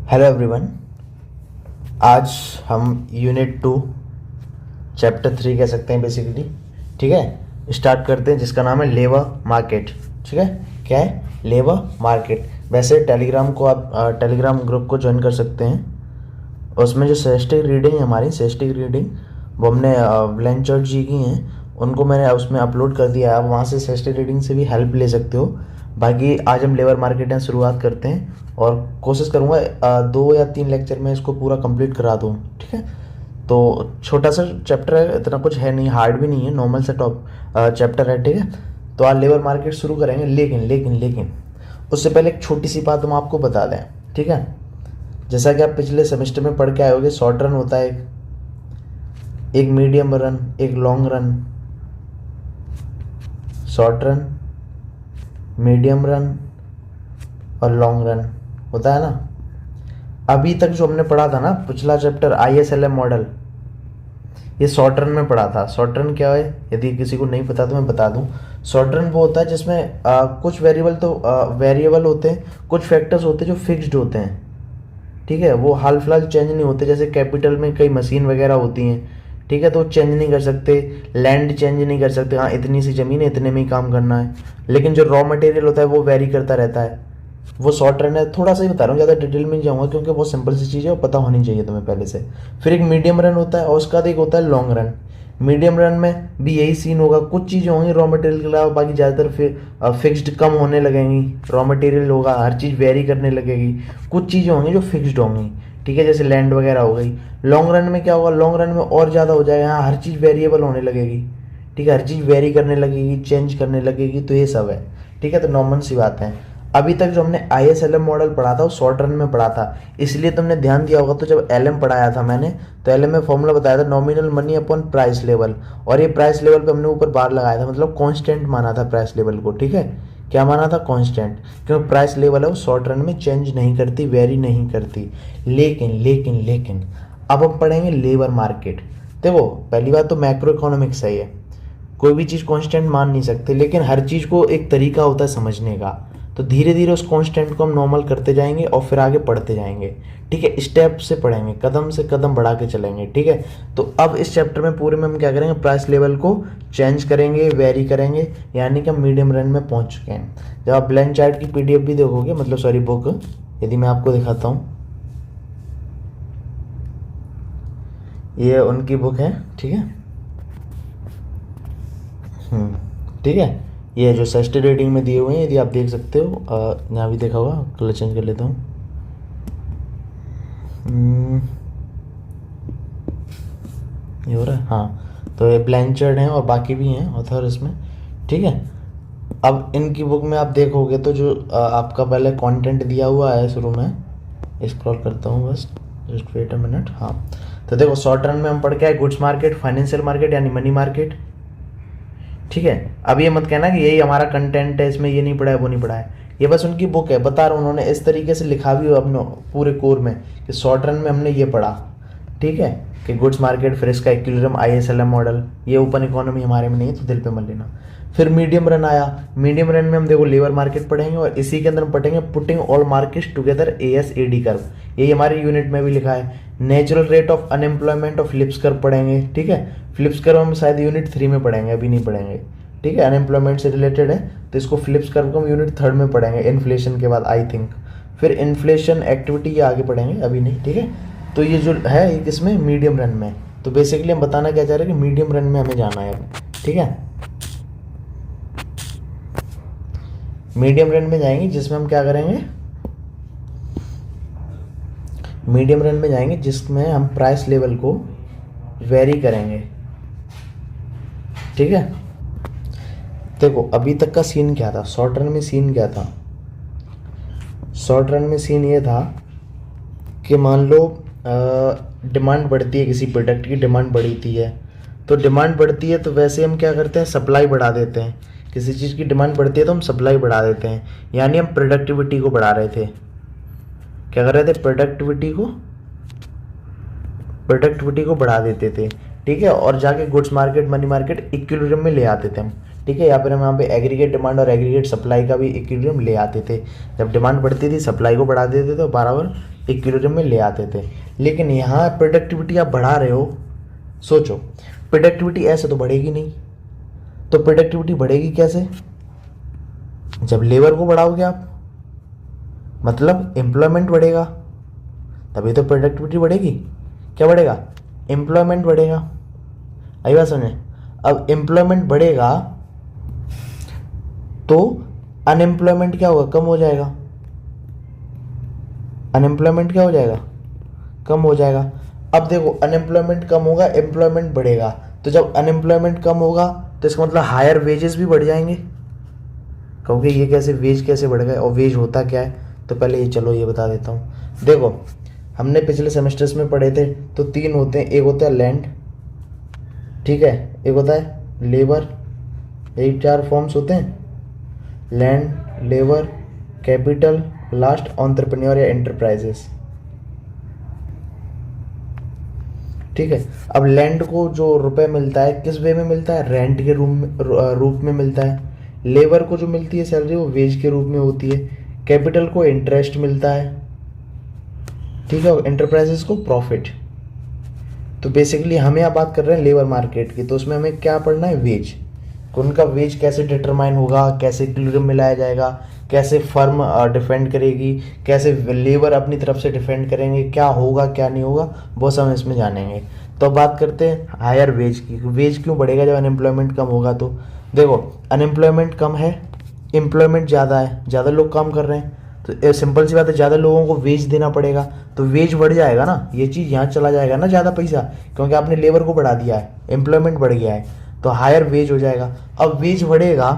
Hello everyone. आज हम unit 2 chapter 3 कह सकते हैं बेसिकली। ठीक है, स्टार्ट करते हैं जिसका नाम है लेबर मार्केट। ठीक है, क्या है? Labour market. वैसे टेलीग्राम को आप टेलीग्राम ग्रुप को ज्वाइन कर सकते हैं। उसमें जो स्टैटिस्टिक रीडिंग है हमारी स्टैटिस्टिक रीडिंग वो हमने ब्लैंचर्ड जी की हैं, उनको मैंने उसमें अपलोड कर दिया है। आप वहाँ से स्टैटिस्टिक रीडिंग से भी हेल्प ले सकते हो। बाकी आज हम लेबर मार्केट में शुरुआत करते हैं और कोशिश करूँगा 2 या 3 लेक्चर में इसको पूरा कंप्लीट करा दूँ। ठीक है, तो छोटा सा चैप्टर है, इतना कुछ है नहीं, हार्ड भी नहीं है, नॉर्मल सा चैप्टर है। ठीक है, तो आज लेबर मार्केट शुरू करेंगे। लेकिन लेकिन लेकिन उससे पहले एक छोटी सी बात हम आपको बता दें। ठीक है, जैसा कि आप पिछले सेमेस्टर में पढ़ के आए होगे, शॉर्ट रन होता है एक मीडियम रन, एक long run. Short run, medium run और लॉन्ग रन होता है ना। अभी तक जो हमने पढ़ा था ना पिछला चैप्टर ISLM मॉडल, ये शॉर्ट रन में पढ़ा था। शॉर्ट रन क्या है, यदि किसी को नहीं पता तो मैं बता दूं। शॉर्ट रन वो होता है जिसमें कुछ वेरिएबल होते हैं, कुछ फैक्टर्स होते हैं जो फिक्स्ड होते हैं। ठीक है, वो हाल फिलहाल चेंज नहीं होते। जैसे कैपिटल में कई मशीन वगैरह होती हैं, ठीक है, तो चेंज नहीं कर सकते। लैंड चेंज नहीं कर सकते, हाँ इतनी सी ज़मीन है, इतने में ही काम करना है। लेकिन जो रॉ मटेरियल होता है वो वेरी करता रहता है। वो शॉर्ट रन है। थोड़ा सा ही बता रहा हूँ, ज़्यादा डिटेल में नहीं जाऊँगा क्योंकि बहुत सिंपल सी चीज़ है और पता होनी चाहिए तुम्हें पहले से। फिर एक मीडियम रन होता है और उसका एक होता है लॉन्ग रन। मीडियम रन में भी यही सीन होगा, कुछ चीज़ें होंगी रॉ मटेरियल के अलावा, बाकी ज़्यादातर फिक्स्ड कम होने लगेंगी। रॉ मटेरियल होगा, हर चीज़ वेरी करने लगेगी। कुछ चीज़ें होंगी जो फिक्स्ड होंगी, ठीक है, जैसे लैंड वगैरह हो गई। लॉन्ग रन में क्या होगा, लॉन्ग रन में और ज़्यादा हो जाएगा, यहाँ हर चीज़ वेरिएबल होने लगेगी। ठीक है, हर चीज़ वेरी करने लगेगी, चेंज करने लगेगी, तो ये सब है। ठीक है, तो नॉर्मल सी बात है। अभी तक जो हमने ISLM मॉडल पढ़ा था वो शॉर्ट रन में पढ़ा था, इसलिए तुमने ध्यान दिया होगा। तो जब LM पढ़ाया था मैंने, तो LM में फॉर्मूला बताया था nominal money upon price level, और ये प्राइस लेवल पे हमने ऊपर बार लगाया था, मतलब कांस्टेंट माना था प्राइस लेवल को। ठीक है, क्या माना था? कांस्टेंट, क्योंकि प्राइस लेवल है वो शॉर्ट रन में चेंज नहीं करती, वेरी नहीं करती। लेकिन लेकिन लेकिन अब हम पढ़ेंगे लेबर मार्केट। देखो, पहली बात तो मैक्रो इकोनॉमिक्स सही है, कोई भी चीज़ कांस्टेंट मान नहीं सकते, लेकिन हर चीज़ को एक तरीका होता है समझने का। तो धीरे धीरे उस कांस्टेंट को हम नॉर्मल करते जाएंगे और फिर आगे पढ़ते जाएंगे। ठीक है, स्टेप से पढ़ेंगे, कदम से कदम बढ़ा के चलेंगे। ठीक है, तो अब इस चैप्टर में पूरे में हम क्या करेंगे, प्राइस लेवल को चेंज करेंगे, वेरी करेंगे, यानी कि हम मीडियम रन में पहुंच चुके हैं। जब आप ब्लैंक चार्ट की PDF भी देखोगे, मतलब सॉरी बुक, यदि मैं आपको दिखाता हूँ, ये उनकी बुक है। ठीक है, ठीक है, ये जो सस्ते रेटिंग में दिए हुए हैं, यदि आप देख सकते हो, यहाँ भी देखा होगा, कलर चेंज कर लेता हूँ। ये हो रहा है, हाँ, तो ये ब्लैंचर्ड हैं और बाकी भी हैं ऑथर इसमें। ठीक है, अब इनकी बुक में आप देखोगे तो जो आपका पहले कंटेंट दिया हुआ है शुरू में, स्क्रॉल करता हूँ बस, जस्ट वेट अ मिनट। हाँ, तो देखो शॉर्ट रन में हम पढ़ के आए गुड्स मार्केट, फाइनेंशियल मार्केट यानी मनी मार्केट। ठीक है, अब ये मत कहना कि यही हमारा कंटेंट है, इसमें ये नहीं पढ़ा है वो नहीं पढ़ा है, ये बस उनकी बुक है, बता रहा हूँ। उन्होंने इस तरीके से लिखा भी हो अपने पूरे कोर में कि शॉर्ट रन में हमने ये पढ़ा। ठीक है, कि गुड्स मार्केट, फिर इसका इक्विलिब्रियम, ISLM मॉडल, ये ओपन इकोनॉमी हमारे में नहीं है तो दिल पे मत लेना। फिर मीडियम रन आया। मीडियम रन में हम देखो लेबर मार्केट पढ़ेंगे और इसी के अंदर हम पढ़ेंगे putting all markets together, ASAD curve, यही हमारी यूनिट में भी लिखा है। Natural rate of unemployment of Phillips curve पढ़ेंगे। ठीक है, फिलिप्स कर्व हम शायद यूनिट 3 में पढ़ेंगे, अभी नहीं पढ़ेंगे। ठीक है, अनएम्प्लॉयमेंट से रिलेटेड है तो इसको फिलिप्स कर्व को हम यूनिट 3 में पढ़ेंगे, इन्फ्लेशन के बाद आई थिंक। फिर इन्फ्लेशन एक्टिविटी ये आगे पढ़ेंगे, अभी नहीं। ठीक है, तो ये जो है ये किसमें, मीडियम रन में। तो बेसिकली हम बताना क्या चाह रहे हैं कि मीडियम रन में हमें जाना है। ठीक है, मीडियम रन में जाएंगे जिसमें हम क्या करेंगे, मीडियम रन में जाएंगे जिसमें हम प्राइस लेवल को वेरी करेंगे। ठीक है, देखो अभी तक का सीन क्या था, शॉर्ट रन में सीन क्या था। शॉर्ट रन में सीन ये था कि मान लो डिमांड बढ़ती है, किसी प्रोडक्ट की डिमांड बढ़ती है, तो डिमांड बढ़ती है तो वैसे हम क्या करते हैं, सप्लाई बढ़ा देते हैं। किसी चीज़ की डिमांड बढ़ती है तो हम सप्लाई बढ़ा देते हैं, यानी हम प्रोडक्टिविटी को बढ़ा रहे थे। क्या कर रहे थे, प्रोडक्टिविटी को बढ़ा देते थे। ठीक है, और जाके goods market, money market equilibrium में ले आते थे हम। ठीक है, या फिर हम यहाँ पे एग्रीगेट डिमांड और एग्रीगेट सप्लाई का भी इक्विलिब्रियम ले आते थे। जब डिमांड बढ़ती थी सप्लाई को बढ़ा देते थे और बराबर इक्विलिब्रियम में ले आते थे। लेकिन यहाँ प्रोडक्टिविटी आप बढ़ा रहे हो, सोचो प्रोडक्टिविटी ऐसे तो बढ़ेगी नहीं, तो प्रोडक्टिविटी बढ़ेगी कैसे? जब लेबर को बढ़ाओगे आप, मतलब एम्प्लॉयमेंट बढ़ेगा, तभी तो प्रोडक्टिविटी बढ़ेगी। क्या बढ़ेगा? एम्प्लॉयमेंट बढ़ेगा। आई बात समझे? अब एम्प्लॉयमेंट बढ़ेगा तो अनएम्प्लॉयमेंट क्या होगा? कम हो जाएगा। अनएम्प्लॉयमेंट क्या हो जाएगा? कम हो जाएगा। अब देखो अनएम्प्लॉयमेंट कम होगा, एम्प्लॉयमेंट बढ़ेगा, तो जब अनएम्प्लॉयमेंट कम होगा तो इसका मतलब हायर वेजेस भी बढ़ जाएंगे। कहोगे ये कैसे, वेज कैसे बढ़ गए, और वेज होता क्या है? तो पहले ये चलो ये बता देता हूँ। देखो हमने पिछले सेमेस्टर्स में पढ़े थे तो 3 होते हैं, एक होता है लैंड, ठीक है, एक होता है लेबर, यही 4 फॉर्म्स होते हैं, land, labour, capital, last entrepreneur या एंटरप्राइजेस। ठीक है। अब लैंड को जो रुपए मिलता है किस वे में मिलता है? रेंट के रूप में मिलता है। लेबर को जो मिलती है सैलरी वो वेज के रूप में होती है। कैपिटल को इंटरेस्ट मिलता है, ठीक है, एंटरप्राइजेस को प्रॉफिट। तो बेसिकली हम यहाँ बात कर रहे हैं लेबर मार्केट की, तो उसमें हमें क्या पढ़ना है? वेज। उनका वेज कैसे डिटरमाइन होगा, कैसे इक्विलिब्रियम में लाया जाएगा, कैसे फर्म डिफेंड करेगी, कैसे लेबर अपनी तरफ से डिफेंड करेंगे, क्या होगा क्या नहीं होगा, वो सब हम इसमें जानेंगे। तो बात करते हैं हायर वेज की। वेज क्यों बढ़ेगा जब अनएम्प्लॉयमेंट कम होगा? तो देखो अनएम्प्लॉयमेंट कम है, एम्प्लॉयमेंट ज़्यादा है, ज़्यादा लोग काम कर रहे हैं, तो सिंपल सी बात है ज़्यादा लोगों को वेज देना पड़ेगा, तो वेज बढ़ जाएगा ना, ये चीज़ यहाँ चला जाएगा ना ज़्यादा पैसा, क्योंकि आपने लेबर को बढ़ा दिया है, एम्प्लॉयमेंट बढ़ गया है, तो हायर वेज हो जाएगा। अब वेज बढ़ेगा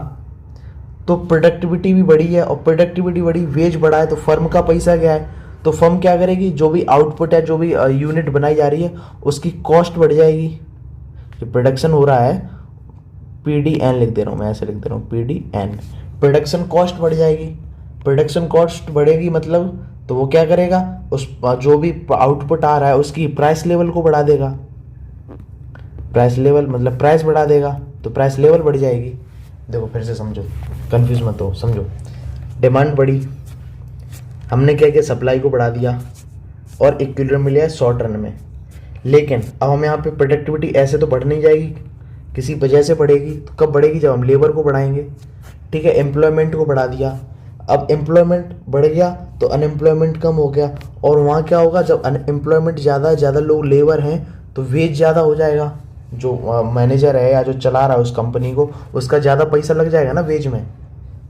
तो प्रोडक्टिविटी भी बढ़ी है, और प्रोडक्टिविटी बढ़ी, वेज बढ़ा है, तो फर्म का पैसा क्या है? तो फर्म क्या करेगी? जो भी आउटपुट है, जो भी यूनिट बनाई जा रही है उसकी कॉस्ट बढ़ जाएगी। जो प्रोडक्शन हो रहा है, PDN लिख दे रहा हूँ मैं, ऐसे लिख दे रहा हूँ PDN, प्रोडक्शन कॉस्ट बढ़ जाएगी। प्रोडक्शन कॉस्ट बढ़ेगी मतलब तो वो क्या करेगा? उस जो भी आउटपुट आ रहा है उसकी प्राइस लेवल को बढ़ा देगा। प्राइस लेवल मतलब प्राइस बढ़ा देगा, तो प्राइस लेवल बढ़ जाएगी। देखो फिर से समझो, कंफ्यूज मत हो, समझो। डिमांड बढ़ी, हमने क्या किया? सप्लाई को बढ़ा दिया और इक्विलिब्रियम मिल गया शॉर्ट रन में। लेकिन अब हम यहाँ पे प्रोडक्टिविटी ऐसे तो बढ़ नहीं जाएगी, किसी वजह से बढ़ेगी। तो कब बढ़ेगी? जब हम लेबर को बढ़ाएंगे, ठीक है, एम्प्लॉयमेंट को बढ़ा दिया। अब एम्प्लॉयमेंट बढ़ गया तो अनएम्प्लॉयमेंट कम हो गया, और वहाँ क्या होगा? जब अनएम्प्लॉयमेंट ज़्यादा लोग लेबर हैं तो वेज ज़्यादा हो जाएगा। जो मैनेजर है या जो चला रहा है उस कंपनी को, उसका ज़्यादा पैसा लग जाएगा ना वेज में,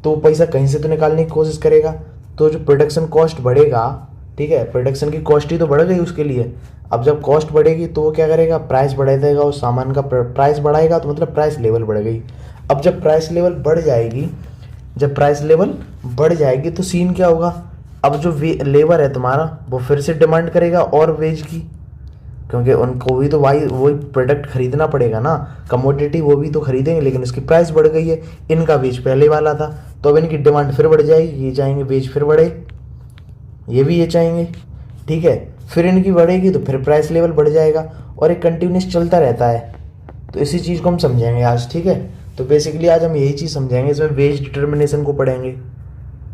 तो वो पैसा कहीं से तो निकालने की कोशिश करेगा। तो जो प्रोडक्शन कॉस्ट बढ़ेगा, ठीक है, प्रोडक्शन की कॉस्ट ही तो बढ़ गई उसके लिए। अब जब कॉस्ट बढ़ेगी तो वो क्या करेगा? प्राइस बढ़ा देगा, उस सामान का प्राइस बढ़ाएगा, तो मतलब प्राइस लेवल बढ़ गई। अब जब प्राइस लेवल बढ़ जाएगी, तो सीन क्या होगा? अब जो लेबर है तुम्हारा वो फिर से डिमांड करेगा और वेज की, क्योंकि उनको भी तो वही प्रोडक्ट खरीदना पड़ेगा ना, कमोडिटी वो भी तो खरीदेंगे, लेकिन उसकी प्राइस बढ़ गई है, इनका वेज पहले वाला था, तो अब इनकी डिमांड फिर बढ़ जाएगी, ये चाहेंगे वेज फिर बढ़े, ये भी ये चाहेंगे, ठीक है, फिर इनकी बढ़ेगी तो फिर प्राइस लेवल बढ़ जाएगा, और एक कंटिन्यूस चलता रहता है। तो इसी चीज़ को हम समझेंगे आज, ठीक है। तो बेसिकली आज हम यही चीज़ समझेंगे, इसमें वेज डिटर्मिनेशन को पढ़ेंगे,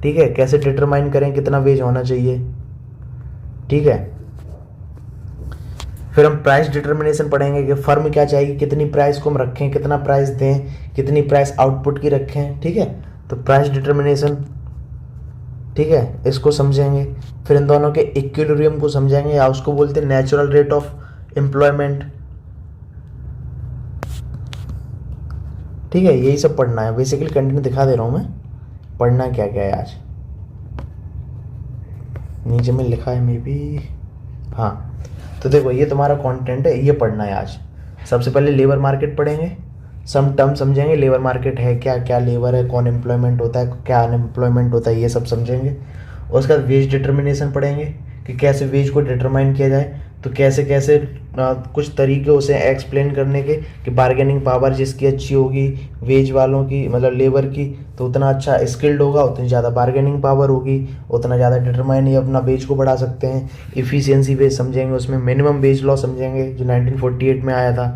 ठीक है, कैसे डिटरमाइन करें कितना वेज होना चाहिए, ठीक है। फिर हम प्राइस डिटर्मिनेशन पढ़ेंगे कि फर्म क्या चाहेगी, कितनी प्राइस को हम रखें, कितना प्राइस दें, कितनी प्राइस आउटपुट की रखें, ठीक है। तो प्राइस डिटर्मिनेशन, ठीक है, इसको समझेंगे। फिर इन दोनों के इक्विलिब्रियम को समझेंगे, या उसको बोलते हैं नेचुरल रेट ऑफ एम्प्लॉयमेंट, ठीक है। यही सब पढ़ना है, बेसिकली कंटिन्यू दिखा दे रहा हूँ मैं, पढ़ना क्या क्या है आज। नीचे में लिखा है मे बी, हाँ। तो देखो ये तुम्हारा कंटेंट है, ये पढ़ना है आज। सबसे पहले लेबर मार्केट पढ़ेंगे, सम टर्म समझेंगे, लेबर मार्केट है क्या, क्या लेबर है, कौन एम्प्लॉयमेंट होता है, क्या अनएम्प्लॉयमेंट होता है, ये सब समझेंगे। उसके बाद वेज डिटर्मिनेशन पढ़ेंगे कि कैसे वेज को डिटरमाइन किया जाए। तो कैसे कैसे कुछ तरीके उसे एक्सप्लेन करने के कि बार्गेनिंग पावर जिसकी अच्छी होगी वेज वालों की, मतलब लेबर की, तो उतना अच्छा स्किल्ड होगा, उतनी ज़्यादा बार्गेनिंग पावर होगी, उतना ज़्यादा डिटरमाइन ही अपना वेज को बढ़ा सकते हैं। इफ़िशियंसी वेज समझेंगे, उसमें मिनिमम वेज लॉ समझेंगे जो 1948 में आया था,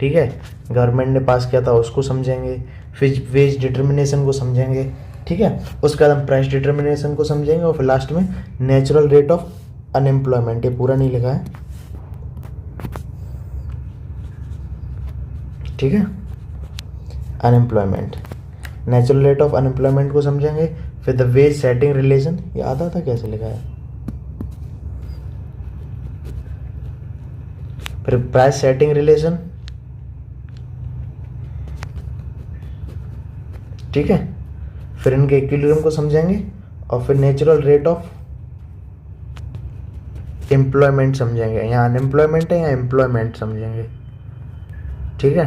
ठीक है, गवर्नमेंट ने पास किया था, उसको समझेंगे। फिर वेज डिटर्मिनेशन को समझेंगे, ठीक है। उसके बाद हम प्राइस डिटर्मिनेशन को समझेंगे, और फिर लास्ट में नेचुरल रेट ऑफ अनएम्प्लॉयमेंट, ये पूरा नहीं लिखा है, ठीक है। Unemployment, natural rate of unemployment को समझेंगे। फिर द वेज सेटिंग रिलेशन, ये आता था कैसे लिखा है। फिर प्राइस सेटिंग रिलेशन, ठीक है। फिर इनके इक्विलिब्रियम को समझेंगे और फिर नेचुरल रेट ऑफ एम्प्लॉयमेंट समझेंगे। यहाँ अनएम्प्लॉयमेंट है, यहाँ एम्प्लॉयमेंट समझेंगे, ठीक है,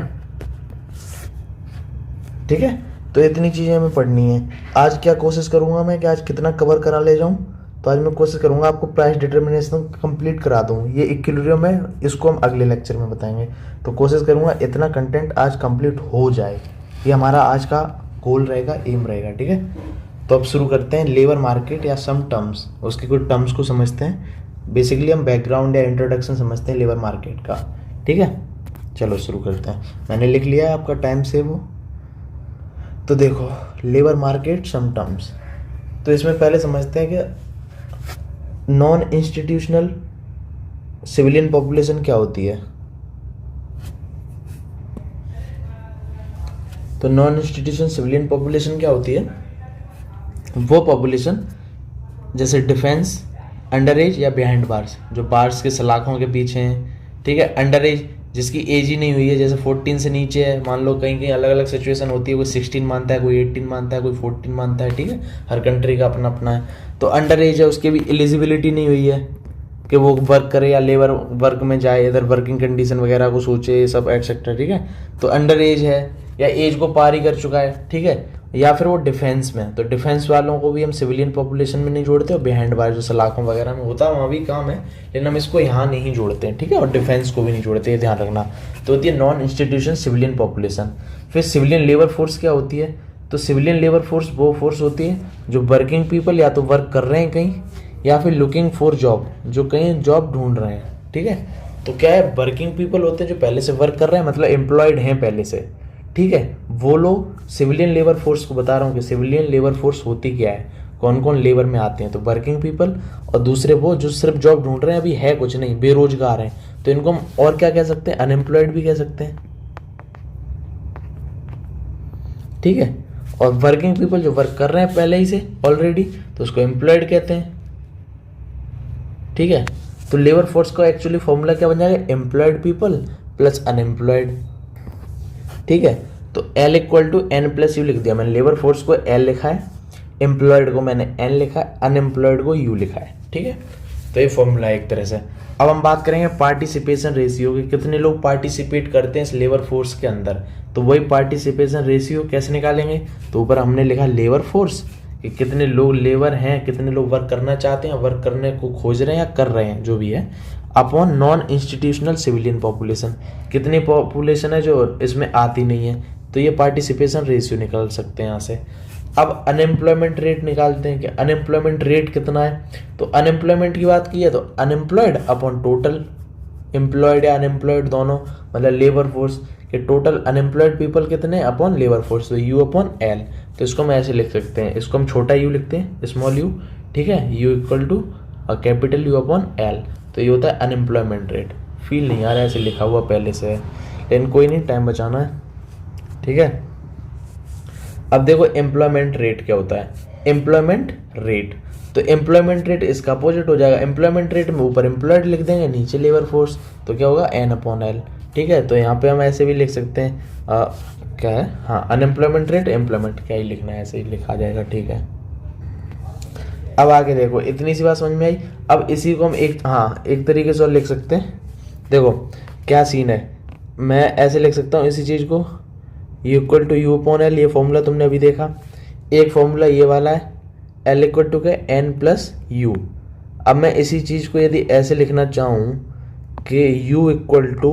ठीक है। तो इतनी चीज़ें हमें पढ़नी है। आज क्या कोशिश करूँगा मैं कि आज कितना कवर करा ले जाऊँ, तो आज मैं कोशिश करूँगा आपको प्राइस डिटर्मिनेशन कंप्लीट करा दूँ। ये इक्विलिब्रियम है, इसको हम अगले लेक्चर में बताएंगे। तो कोशिश करूँगा इतना कंटेंट आज कंप्लीट हो जाए, ये हमारा आज का गोल रहेगा, एम रहेगा, ठीक है। तो अब शुरू करते हैं लेबर मार्केट या सम टर्म्स, उसके कुछ टर्म्स को समझते हैं। बेसिकली हम बैकग्राउंड या इंट्रोडक्शन समझते हैं लेबर मार्केट का, ठीक है। चलो शुरू करते हैं। मैंने लिख लिया है, आपका टाइम सेव हो। तो देखो लेबर मार्केट सम टर्म्स, तो इसमें पहले समझते हैं कि नॉन इंस्टीट्यूशनल सिविलियन पॉपुलेशन क्या होती है। तो नॉन इंस्टीट्यूशन सिविलियन पॉपुलेशन क्या होती है, वो पॉपुलेशन जैसे डिफेंस, अंडर एज या बिहाइंड बार्स, जो बार्स के सलाखों के पीछे हैं, ठीक है। अंडर एज जिसकी एज ही नहीं हुई है, जैसे 14 से नीचे है, मान लो कहीं कहीं अलग अलग सिचुएशन होती है, कोई 16 मानता है, कोई 18 मानता है, कोई 14 मानता है, ठीक है। हर कंट्री का अपना अपना है। तो अंडर एज है, उसकी भी एलिजिबिलिटी नहीं हुई है कि वो वर्क करे या लेबर वर्क में जाए, इधर वर्किंग कंडीशन वगैरह को सोचे, सब एक्सेट्रा, ठीक है। तो अंडर एज है या एज को पार ही कर चुका है, ठीक है। या फिर वो डिफेंस में, तो डिफेंस वालों को भी हम सिविलियन पॉपुलेशन में नहीं जोड़ते, और बिहाइंड बार जो सलाखों वगैरह में होता है वहाँ भी काम है, लेकिन हम इसको यहाँ नहीं जोड़ते हैं, ठीक है। और डिफेंस को भी नहीं जोड़ते, ये ध्यान रखना। तो होती है नॉन इंस्टीट्यूशन सिविलियन पॉपुलेशन। फिर सिविलियन लेबर फोर्स क्या होती है, तो सिविलियन लेबर फोर्स वो फोर्स होती है जो वर्किंग पीपल या तो वर्क कर रहे हैं कहीं, या फिर लुकिंग फॉर जॉब, जो कहीं जॉब ढूंढ रहे हैं, ठीक है। तो क्या है, वर्किंग पीपल होते हैं जो पहले से वर्क कर रहे हैं, मतलब एम्प्लॉयड हैं पहले से, ठीक है। वो लोग सिविलियन लेबर फोर्स को बता रहा हूँ कि सिविलियन लेबर फोर्स होती क्या है, कौन कौन लेबर में आते हैं। तो वर्किंग पीपल, और दूसरे वो जो सिर्फ जॉब ढूंढ रहे हैं, अभी है कुछ नहीं, बेरोजगार हैं, तो इनको हम और क्या कह सकते हैं, अनएम्प्लॉयड भी कह सकते हैं, ठीक है। और वर्किंग पीपल जो वर्क कर रहे हैं पहले ही से ऑलरेडी, तो उसको एम्प्लॉयड कहते हैं, ठीक है। तो लेबर फोर्स का एक्चुअली फॉर्मूला क्या बन जाएगा, एम्प्लॉयड पीपल प्लस अनएम्प्लॉयड, ठीक है। तो L equal to N plus U लिख दिया मैंने। लेबर फोर्स को L लिखा है, एम्प्लॉयड को मैंने N लिखा है, अनएम्प्लॉयड को U लिखा है, ठीक है। तो ये फॉर्मूला है एक तरह से। अब हम बात करेंगे पार्टिसिपेशन रेशियो की, कितने लोग पार्टिसिपेट करते हैं इस लेबर फोर्स के अंदर। तो वही पार्टिसिपेशन रेशियो कैसे निकालेंगे, तो ऊपर हमने लिखा लेबर फोर्स कि कितने लोग लेबर हैं, कितने लोग वर्क करना चाहते हैं, वर्क करने को खोज रहे हैं या कर रहे हैं, जो भी है, upon non institutional civilian population, कितनी पॉपुलेशन है जो इसमें आती नहीं है। तो ये पार्टिसिपेशन रेशियो निकाल सकते हैं यहाँ से। अब अनएम्प्लॉयमेंट रेट निकालते हैं कि अनएम्प्लॉयमेंट रेट कितना है। तो अनएम्प्लॉयमेंट की बात की है तो अनएम्प्लॉयड अपॉन टोटल एम्प्लॉयड या अनएम्प्लॉयड दोनों, मतलब लेबर फोर्स के टोटल अनएम्प्लॉयड पीपल कितने अपॉन लेबर फोर्स, तो यू अपॉन एल। तो इसको हम ऐसे लिख सकते हैं, इसको हम छोटा यू लिखते हैं, स्मॉल यू, ठीक है, U equal to capital U upon L. तो ये होता है अनएम्प्लॉयमेंट रेट। फील नहीं आ रहा है ऐसे लिखा हुआ पहले से, लेकिन कोई नहीं, टाइम बचाना है, ठीक है। अब देखो एम्प्लॉयमेंट रेट क्या होता है, एम्प्लॉयमेंट रेट, तो एम्प्लॉयमेंट रेट इसका अपोजिट हो जाएगा। एम्प्लॉयमेंट रेट में ऊपर एम्प्लॉयड लिख देंगे, नीचे लेबर फोर्स, तो क्या होगा एन अपॉन एल, ठीक है। तो यहाँ पे हम ऐसे भी लिख सकते हैं, क्या है, हाँ, अनएम्प्लॉयमेंट रेट एम्प्लॉयमेंट, क्या ही लिखना है, ऐसे ही लिखा जाएगा, ठीक है। अब आगे देखो, इतनी सी बात समझ में आई। अब इसी को हम एक तरीके से और लिख सकते हैं। देखो क्या सीन है, मैं ऐसे लिख सकता हूँ इसी चीज़ को, U equal to U upon L, ये फॉर्मूला तुमने अभी देखा। एक फॉर्मूला ये वाला है, एल इक्वल टू के एन प्लस यू। अब मैं इसी चीज़ को यदि ऐसे लिखना चाहूँ कि U equal to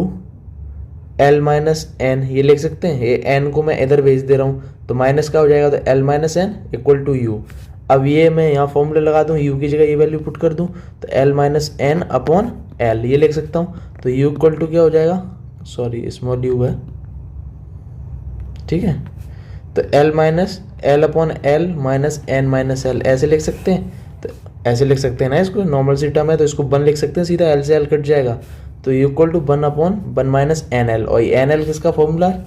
L minus N, ये लिख सकते हैं। ये एन को मैं इधर भेज दे रहा हूँ, तो माइनस का हो जाएगा, तो L minus N equal to U. अब ये मैं यहाँ फॉर्मूले लगा दूँ, यू की जगह ये वैल्यू पुट कर दूँ, तो L minus N upon L, ये लिख सकता हूँ। तो यू इक्वल टू क्या हो जाएगा, सॉरी स्मॉल यू है, ठीक है। तो L minus L upon L minus N minus L, ऐसे लिख सकते हैं। तो ऐसे लिख सकते हैं ना इसको, नॉर्मल सी टर्म है तो इसको 1 लिख सकते हैं सीधा, एल से एल कट जाएगा तो U equal to 1/1 minus N L, और एन एल किसका फॉर्मूला है,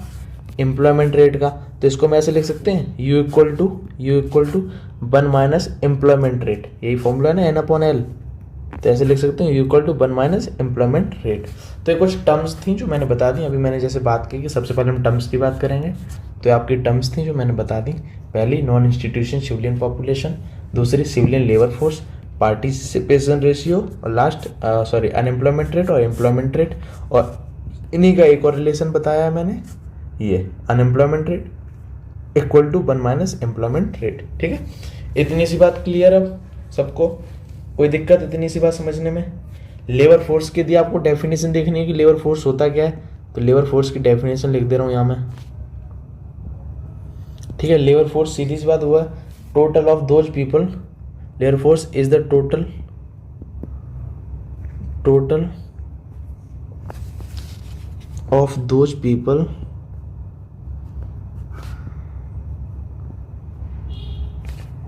एम्प्लॉयमेंट रेट का, तो इसको हम ऐसे लिख सकते हैं U equal to 1 minus employment rate, यही फॉर्मूला है ना N/L, तो ऐसे लिख सकते हैं U equal to 1 minus employment rate. तो ये कुछ टर्म्स थी जो मैंने बता दी। अभी मैंने जैसे बात की कि सबसे पहले हम टर्म्स की बात करेंगे, तो आपकी टर्म्स थी जो मैंने बता दी। पहली नॉन इंस्टीट्यूशन सिविलियन पॉपुलेशन, दूसरी civilian labour force, participation ratio, और लास्ट अनएम्प्लॉयमेंट रेट और एम्प्लॉयमेंट रेट, और इन्हीं का एक और रिलेशन बताया है मैंने, ये unemployment rate equal to 1 minus employment rate. ठीक है, इतनी सी बात क्लियर अब सबको, कोई दिक्कत इतनी सी बात समझने में। लेबर फोर्स की यदि आपको डेफिनेशन देखनी है कि लेबर फोर्स होता क्या है, तो लेबर फोर्स की डेफिनेशन लिख दे रहा हूँ यहाँ मैं। ठीक है, लेबर फोर्स सीधी सी बात हुआ total of those people, labour force is the total of those people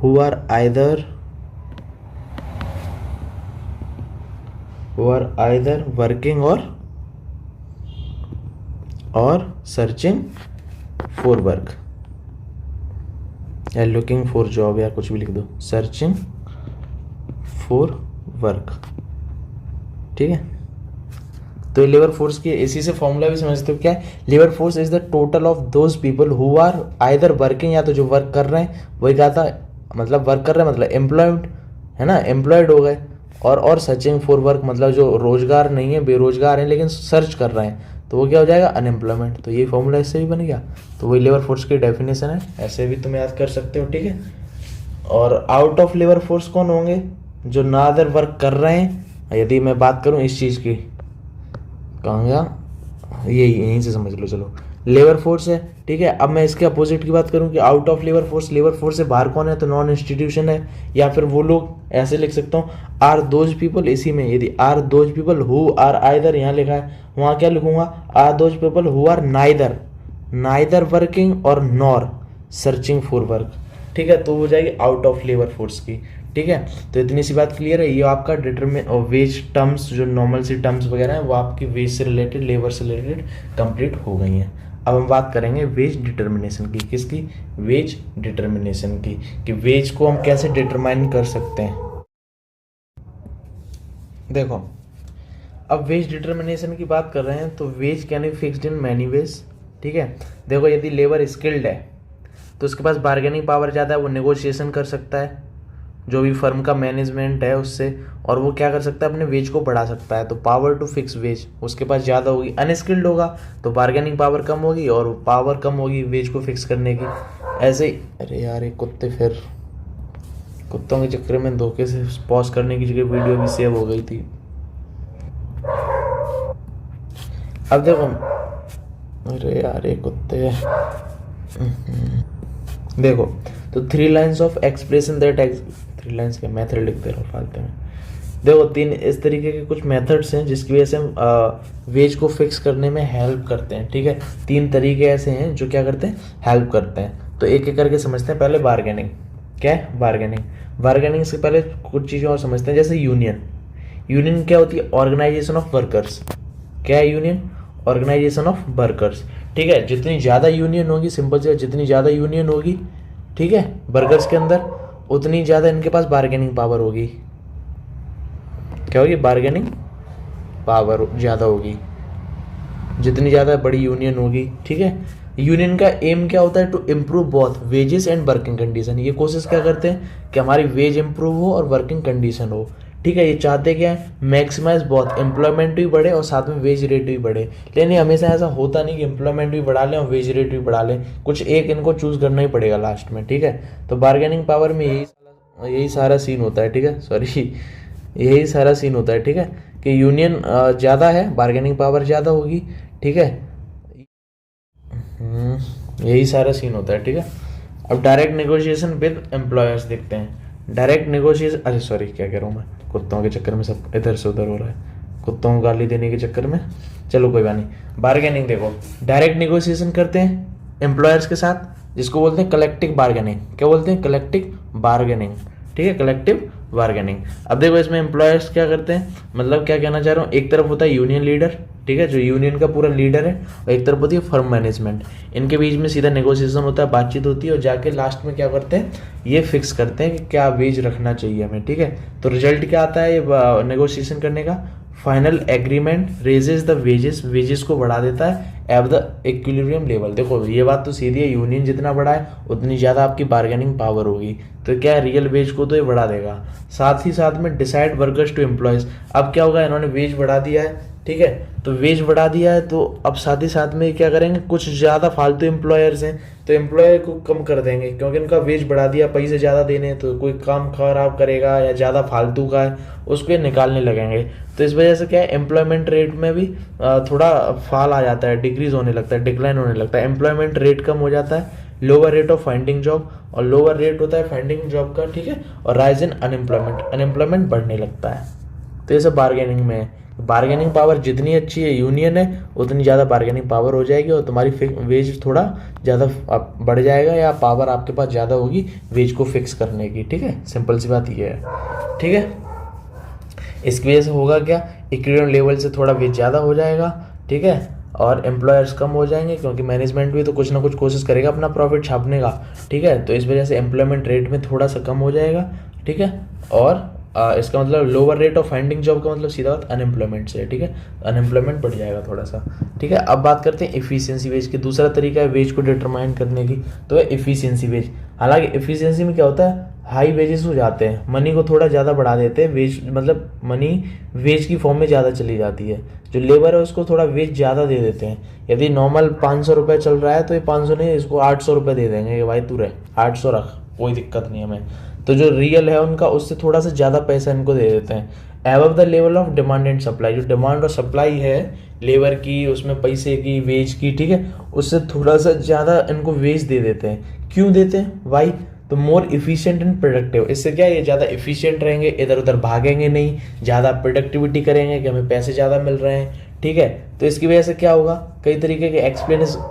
who are either working or searching for work या looking for job, या कुछ भी लिख दो, searching for work। ठीक है, तो लेबर फोर्स की इसी से फॉर्मूला भी समझते हो क्या है, labour force is the total of those people who are either working, या तो जो वर्क कर रहे हैं, वही कहा था, मतलब वर्क कर रहे हैं मतलब एम्प्लॉयड है ना, एम्प्लॉयड हो गए, और सर्चिंग फॉर वर्क मतलब जो रोजगार नहीं है, बेरोजगार हैं लेकिन सर्च कर रहे हैं, तो वो क्या हो जाएगा, अनएम्प्लॉयमेंट। तो ये फॉर्मूला इससे भी बन गया, तो वही लेबर फोर्स की डेफिनेशन है, ऐसे भी तुम याद कर सकते हो। ठीक है, और आउट ऑफ लेबर फोर्स कौन होंगे, जो ना अदर वर्क कर रहे हैं। यदि मैं बात करूँ इस चीज़ की, कहाँ गया, यहीं से समझ लो, चलो लेबर फोर्स है। ठीक है, अब मैं इसके अपोजिट की बात करूं कि आउट ऑफ लेबर फोर्स से बाहर कौन है, तो नॉन इंस्टीट्यूशन है, या फिर वो लोग, ऐसे लिख सकता हूँ आर दोज पीपल, इसी में यदि are those people who are either यहाँ लिखा है, वहाँ क्या लिखूंगा, are those people who are neither working और नॉर सर्चिंग फॉर वर्क। ठीक है, तो हो जाएगी आउट ऑफ लेबर फोर्स की। ठीक है, तो इतनी सी बात क्लियर है। ये आपका डिटरमिन और वेज टर्म्स, जो नॉर्मल सी टर्म्स वगैरह हैं, वो आपकी वेज से रिलेटेड, लेबर से रिलेटेड कंप्लीट हो गई हैं। अब हम बात करेंगे वेज डिटर्मिनेशन की। किसकी, वेज डिटर्मिनेशन की, कि वेज को हम कैसे डिटरमाइन कर सकते हैं। देखो, अब वेज डिटर्मिनेशन की बात कर रहे हैं, तो veg can be fixed in many ways. ठीक है, देखो यदि लेबर स्किल्ड है तो उसके पास बार्गेनिंग पावर ज़्यादा है, वो नेगोशिएशन कर सकता है जो भी फर्म का मैनेजमेंट है उससे, और वो क्या कर सकता है, अपने वेज को बढ़ा सकता है, तो पावर टू फिक्स वेज उसके पास ज़्यादा होगी। अनस्किल्ड होगा तो बार्गेनिंग पावर कम होगी, और पावर कम होगी वेज को फिक्स करने की। ऐसे ही, अरे यार ये कुत्ते, फिर कुत्तों के चक्कर में धोखे से पॉज करने की जगह वीडियो भी सेव हो गई थी। अब देखो, अरे यार ये कुत्ते, देखो तो 3 lines of expression that 3 lines के मेथड लिख दे रहा हूँ फालतू में। देखो 3 इस तरीके के कुछ मेथड्स हैं जिसकी वजह से हम वेज को फिक्स करने में हेल्प करते हैं। ठीक है, 3 तरीके ऐसे हैं जो क्या करते हैं, हेल्प करते हैं। तो एक एक करके समझते हैं। पहले बार्गेनिंग। क्या है बार्गेनिंग से पहले कुछ चीज़ें और समझते हैं, जैसे यूनियन क्या होती है, ऑर्गेनाइजेशन ऑफ वर्कर्स। क्या है यूनियन, ऑर्गेनाइजेशन ऑफ वर्कर्स। ठीक है, जितनी ज़्यादा यूनियन होगी, सिंपल से जितनी ज़्यादा यूनियन होगी, ठीक है, वर्कर्स के अंदर, उतनी ज़्यादा इनके पास बार्गेनिंग पावर होगी। क्या होगी, बार्गेनिंग पावर ज़्यादा होगी जितनी ज़्यादा बड़ी यूनियन होगी। ठीक है, यूनियन का एम क्या होता है, to improve both wages and working condition. ये कोशिश क्या करते हैं कि हमारी वेज इंप्रूव हो और वर्किंग कंडीशन हो। ठीक है, ये चाहते क्या है, मैक्सिमाइज बहुत, एम्प्लॉयमेंट भी बढ़े और साथ में वेज रेट भी बढ़े। लेकिन हमेशा ऐसा होता नहीं कि एम्प्लॉयमेंट भी बढ़ा लें और वेज रेट भी बढ़ा लें, कुछ एक इनको चूज करना ही पड़ेगा लास्ट में। ठीक है, तो बार्गेनिंग पावर में यही सारा सीन होता है। ठीक है, सॉरी यही सारा सीन होता है। ठीक है, कि यूनियन ज़्यादा है, बार्गेनिंग पावर ज़्यादा होगी। ठीक है, यही सारा सीन होता है। ठीक है, अब डायरेक्ट नेगोशिएशन विद एम्प्लॉयर्स देखते हैं। डायरेक्ट नेगोशिएशन, अरे सॉरी क्या कह रहा हूँ मैं, कुत्तों के चक्कर में सब इधर से उधर हो रहा है, कुत्तों को गाली देने के चक्कर में। चलो कोई बात नहीं। बार्गेनिंग देखो, डायरेक्ट नेगोशिएशन करते हैं एम्प्लॉयर्स के साथ, जिसको बोलते हैं कलेक्टिव बार्गेनिंग। क्या बोलते हैं, कलेक्टिव बार्गेनिंग। ठीक है, कलेक्टिव बार्गेनिंग। अब देखो इसमें एम्प्लॉयर्स क्या करते हैं, मतलब क्या कहना चाह रहा हूँ, एक तरफ होता है यूनियन लीडर, ठीक है, जो यूनियन का पूरा लीडर है, और एक तरफ होती है फर्म मैनेजमेंट। इनके बीच में सीधा नेगोशिएशन होता है, बातचीत होती है, और जाके लास्ट में क्या करते हैं, ये फिक्स करते हैं कि क्या वेज रखना चाहिए हमें, ठीक है। तो रिजल्ट क्या आता है ये नेगोशिएशन करने का, final agreement raises the wages, wages को बढ़ा देता है एट द इक्विलिब्रियम लेवल। देखो ये बात तो सीधी है, यूनियन जितना बड़ा है उतनी ज़्यादा आपकी बार्गेनिंग पावर होगी, तो क्या है, रियल वेज को तो ये बढ़ा देगा। साथ ही साथ में डिसाइड वर्कर्स टू एम्प्लॉयज, अब क्या होगा, इन्होंने वेज बढ़ा दिया है, ठीक है, तो वेज बढ़ा दिया है, तो अब साथ ही साथ में क्या करेंगे, कुछ ज़्यादा फालतू एम्प्लॉयर्स हैं तो एम्प्लॉयर को कम कर देंगे, क्योंकि इनका वेज बढ़ा दिया, पैसे ज़्यादा देने हैं, तो कोई काम खराब करेगा या ज़्यादा फालतू का है उसको ये निकालने लगेंगे। तो इस वजह से क्या है, एम्प्लॉयमेंट रेट में भी थोड़ा फॉल आ जाता है, डिक्रीज होने लगता है, डिक्लाइन होने लगता है, एम्प्लॉयमेंट रेट कम हो जाता है, lower rate of finding job, और लोअर रेट होता है फाइंडिंग जॉब का, ठीक है, और राइज इन अनएम्प्लॉयमेंट, अनएम्प्लॉयमेंट बढ़ने लगता है। तो ये सब बार्गेनिंग में है। बार्गेनिंग पावर जितनी अच्छी है यूनियन है उतनी ज़्यादा बार्गेनिंग पावर हो जाएगी, और तुम्हारी वेज थोड़ा ज़्यादा बढ़ जाएगा, या पावर आपके पास ज़्यादा होगी वेज को फिक्स करने की, ठीक है, सिंपल सी बात ये है, ठीक है। इसकी वजह से होगा क्या, इक्विलिब्रियम लेवल से थोड़ा वेज ज़्यादा हो जाएगा, ठीक है, और एम्प्लॉयर्स कम हो जाएंगे, क्योंकि मैनेजमेंट भी तो कुछ ना कुछ कोशिश करेगा अपना प्रॉफिट छापने का, ठीक है, तो इस वजह से एम्प्लॉयमेंट रेट में थोड़ा सा कम हो जाएगा, ठीक है, और इसका मतलब lower rate of finding job का मतलब सीधा बात अनएम्प्लॉयमेंट से है, ठीक है, अनएम्प्लॉयमेंट बढ़ जाएगा थोड़ा सा, ठीक है। अब बात करते हैं इफिशियंसी वेज की। दूसरा तरीका है वेज को डिटरमाइन करने की, तो है इफिशियंसी वेज। हालांकि इफिशियंसी में क्या होता है, हाई वेजेस हो जाते हैं, मनी को थोड़ा ज़्यादा बढ़ा देते हैं, वेज मतलब मनी वेज की फॉर्म में ज़्यादा चली जाती है, जो लेबर है उसको थोड़ा वेज ज़्यादा दे देते हैं। यदि नॉर्मल 500 रुपये चल रहा है तो ये 500 नहीं, इसको 800 रुपये दे देंगे कि भाई तू रहे 800 रख, कोई दिक्कत नहीं हमें। तो जो रियल है उनका उससे थोड़ा सा ज़्यादा पैसा इनको दे देते हैं। Above the level of demand and supply, जो डिमांड और सप्लाई है लेबर की, उसमें पैसे की, वेज की, ठीक है, उससे थोड़ा सा ज़्यादा इनको वेज दे देते हैं। क्यों देते हैं, वाई, तो मोर इफिशिएंट एंड प्रोडक्टिव। इससे क्या है, ये ज़्यादा इफिशिएंट रहेंगे, इधर उधर भागेंगे नहीं, ज़्यादा प्रोडक्टिविटी करेंगे कि हमें पैसे ज़्यादा मिल रहे हैं, ठीक है। तो इसकी वजह से क्या होगा, कई तरीके के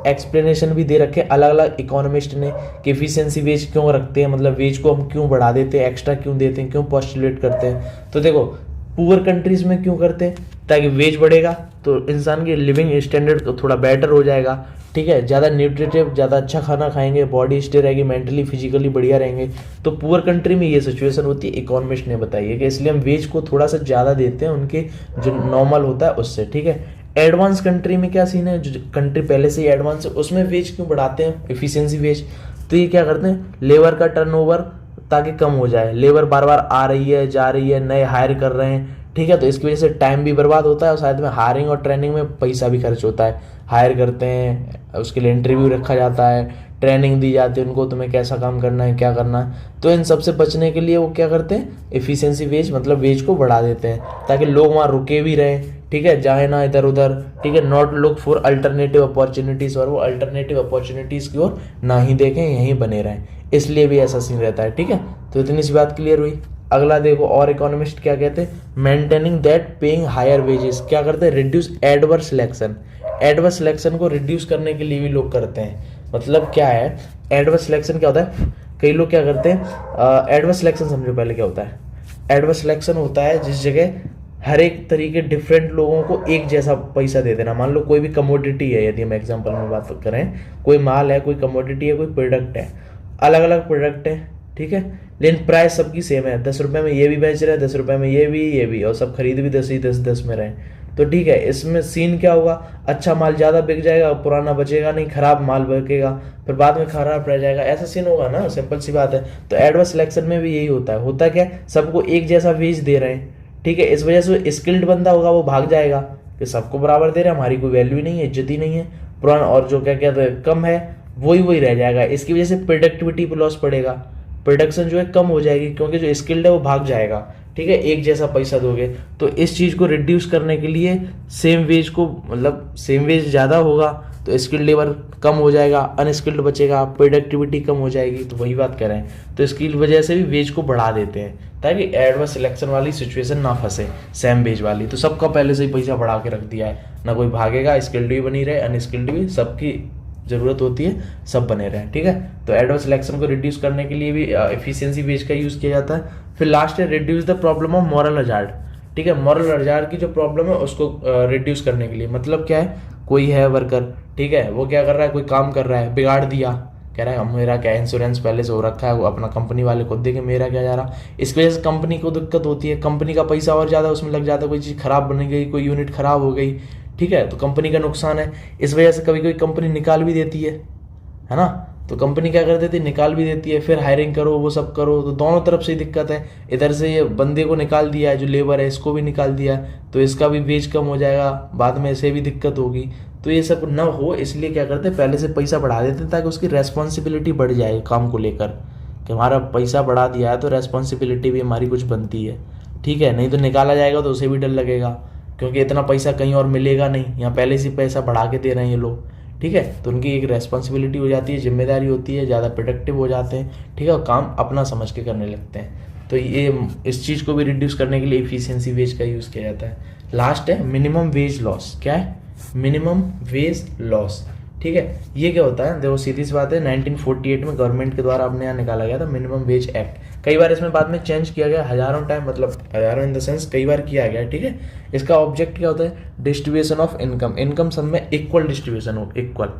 एक्सप्लेनेशन भी दे रखे अलग अलग इकोनॉमिस्ट ने कि इफिशियंसी वेज क्यों रखते हैं, मतलब वेज को हम क्यों बढ़ा देते हैं, एक्स्ट्रा क्यों देते हैं, क्यों पोस्टुलेट करते हैं। तो देखो पुअर कंट्रीज में क्यों करते हैं, ताकि वेज बढ़ेगा तो इंसान की लिविंग स्टैंडर्ड थोड़ा बेटर हो जाएगा, ठीक है, ज़्यादा न्यूट्रिटिव, ज़्यादा अच्छा खाना खाएंगे, बॉडी स्टे रहेगी, मेंटली फिजिकली बढ़िया रहेंगे। तो पुअर कंट्री में ये सिचुएशन होती है, इकोनॉमिस्ट ने बताई है कि इसलिए हम वेज को थोड़ा सा ज़्यादा देते हैं उनके जो नॉर्मल होता है उससे, ठीक है। एडवांस कंट्री में क्या सीन है, जो कंट्री पहले से ही एडवांस है उसमें वेज क्यों बढ़ाते हैं, इफिशियंसी वेज। तो ये क्या करते हैं, लेबर का टर्नओवर ताकि कम हो जाए, लेबर बार बार आ रही है जा रही है, नए हायर कर रहे हैं, ठीक है, तो इसकी वजह से टाइम भी बर्बाद होता है, और साथ में हायरिंग और ट्रेनिंग में पैसा भी खर्च होता है। हायर करते हैं, उसके लिए इंटरव्यू रखा जाता है, ट्रेनिंग दी जाती है उनको, तुम्हें कैसा काम करना है, क्या करना है। तो इन सब से बचने के लिए वो क्या करते हैं, इफिशियंसी वेज मतलब वेज को बढ़ा देते हैं, ताकि लोग वहाँ रुके भी रहें, ठीक है, जाए ना इधर उधर, ठीक है, not look for alternative opportunities, और वो अल्टरनेटिव अपॉर्चुनिटीज़ की ओर ना ही देखें, यहीं बने रहें, इसलिए भी ऐसा सीन रहता है, ठीक है। तो इतनी सी बात क्लियर हुई। अगला देखो, और इकोनॉमिस्ट क्या कहते हैं, maintaining that paying higher wages, क्या करते हैं, reduce adverse selection. Adverse selection को रिड्यूस करने के लिए भी लोग करते हैं। मतलब क्या है, एडवर्स सिलेक्शन क्या होता है, कई लोग क्या करते हैं, एडवर्स सिलेक्शन समझो पहले क्या होता है। एडवर्स सिलेक्शन होता है जिस जगह हर एक तरीके डिफरेंट लोगों को एक जैसा पैसा दे देना। मान लो कोई भी कमोडिटी है, यदि हम एग्जांपल में बात करें, कोई माल है, कोई कमोडिटी है, कोई प्रोडक्ट है, अलग अलग प्रोडक्ट है, ठीक है, लेकिन प्राइस सबकी सेम है, 10 रुपये में ये भी बेच रहे हैं, 10 रुपये में ये भी, और सब खरीद भी 10 ही 10 में रहे, तो ठीक है। इसमें सीन क्या होगा, अच्छा माल ज़्यादा बिक जाएगा, पुराना बचेगा नहीं, खराब माल बिकेगा, फिर बाद में खराब रह जाएगा, ऐसा सीन होगा ना, सिंपल सी बात है। तो एडवर्स सिलेक्शन में भी यही होता है। होता क्या, सबको एक जैसा वेज दे रहे हैं, ठीक है, इस वजह से स्किल्ड बंदा होगा वो भाग जाएगा कि सबको बराबर दे रहे हैं, हमारी कोई वैल्यू नहीं है, इज्जत ही नहीं है, पुराना और जो क्या कहते हैं कम है वही रह जाएगा। इसकी वजह से प्रोडक्टिविटी पर लॉस पड़ेगा, प्रोडक्शन जो है कम हो जाएगी, क्योंकि जो स्किल्ड है वो भाग जाएगा, ठीक है, एक जैसा पैसा दोगे। तो इस चीज़ को रिड्यूस करने के लिए सेम वेज को, मतलब सेम वेज ज़्यादा होगा तो स्किल्ड लेबर कम हो जाएगा, अनस्किल्ड बचेगा, प्रोडक्टिविटी कम हो जाएगी। तो वही बात कर रहे हैं, तो इसकी वजह से भी वेज को बढ़ा देते हैं ताकि एडवर्स सिलेक्शन वाली सिचुएशन ना फंसे, सेम वेज वाली। तो सबका पहले से ही पैसा बढ़ा के रख दिया है, ना कोई भागेगा, स्किल्ड भी बनी रहे, अनस्किल्ड भी, सबकी ज़रूरत होती है, सब बने रहें, ठीक है। तो एडवर्स सिलेक्शन को रिड्यूस करने के लिए भी एफिशिएंसी वेज का यूज़ किया जाता है। फिर लास्ट है reduce the problem of moral hazard, ठीक है, मॉरल हजार्ड की जो प्रॉब्लम है उसको रिड्यूस करने के लिए, मतलब क्या है, कोई है वर्कर, ठीक है, वो क्या कर रहा है, कोई काम कर रहा है, बिगाड़ दिया, कह रहा है मेरा क्या इंश्योरेंस पहले से हो रखा है, वो अपना कंपनी वाले को दे के मेरा क्या जा रहा, इसकी वजह से कंपनी को दिक्कत होती है, कंपनी का पैसा और ज़्यादा उसमें लग जाता है, कोई चीज़ खराब बन गई, कोई यूनिट खराब हो गई, ठीक है, तो कंपनी का नुकसान है। इस वजह से कभी कभी कंपनी निकाल भी देती है ना, तो कंपनी क्या कर देती है, निकाल भी देती है, फिर हायरिंग करो, वो सब करो, तो दोनों तरफ से दिक्कत है। इधर से ये बंदे को निकाल दिया है, जो लेबर है इसको भी निकाल दिया है, तो इसका भी वेज कम हो जाएगा, बाद में इसे भी दिक्कत होगी। तो ये सब ना हो इसलिए क्या करते हैं, पहले से पैसा बढ़ा देते हैं ताकि उसकी रेस्पॉन्सिबिलिटी बढ़ जाए काम को लेकर, कि हमारा पैसा बढ़ा दिया है तो रेस्पॉन्सिबिलिटी भी हमारी कुछ बनती है, ठीक है, नहीं तो निकाला जाएगा तो उसे भी डर लगेगा, क्योंकि इतना पैसा कहीं और मिलेगा नहीं, यहाँ पहले से पैसा बढ़ा के दे रहे हैं ये लोग, ठीक है, तो उनकी एक रेस्पॉन्सिबिलिटी हो जाती है, जिम्मेदारी होती है, ज़्यादा प्रोडक्टिव हो जाते हैं, ठीक है, और काम अपना समझ के करने लगते हैं। तो ये इस चीज़ को भी रिड्यूस करने के लिए एफिशिएंसी वेज का यूज़ किया जाता है। लास्ट है मिनिमम वेज लॉस। क्या है, मिनिमम वेज लॉस, ठीक है, ये क्या होता है, देखो सीधी सी बात है, 1948 में गवर्नमेंट के द्वारा अपने यहाँ निकाला गया था मिनिमम वेज एक्ट। कई बार इसमें बाद में चेंज किया गया, हजारों टाइम, मतलब हजारों इन द सेंस कई बार किया गया, ठीक है। इसका ऑब्जेक्ट क्या होता है, डिस्ट्रीब्यूशन ऑफ इनकम, इनकम सब में इक्वल डिस्ट्रीब्यूशन हो, इक्वल,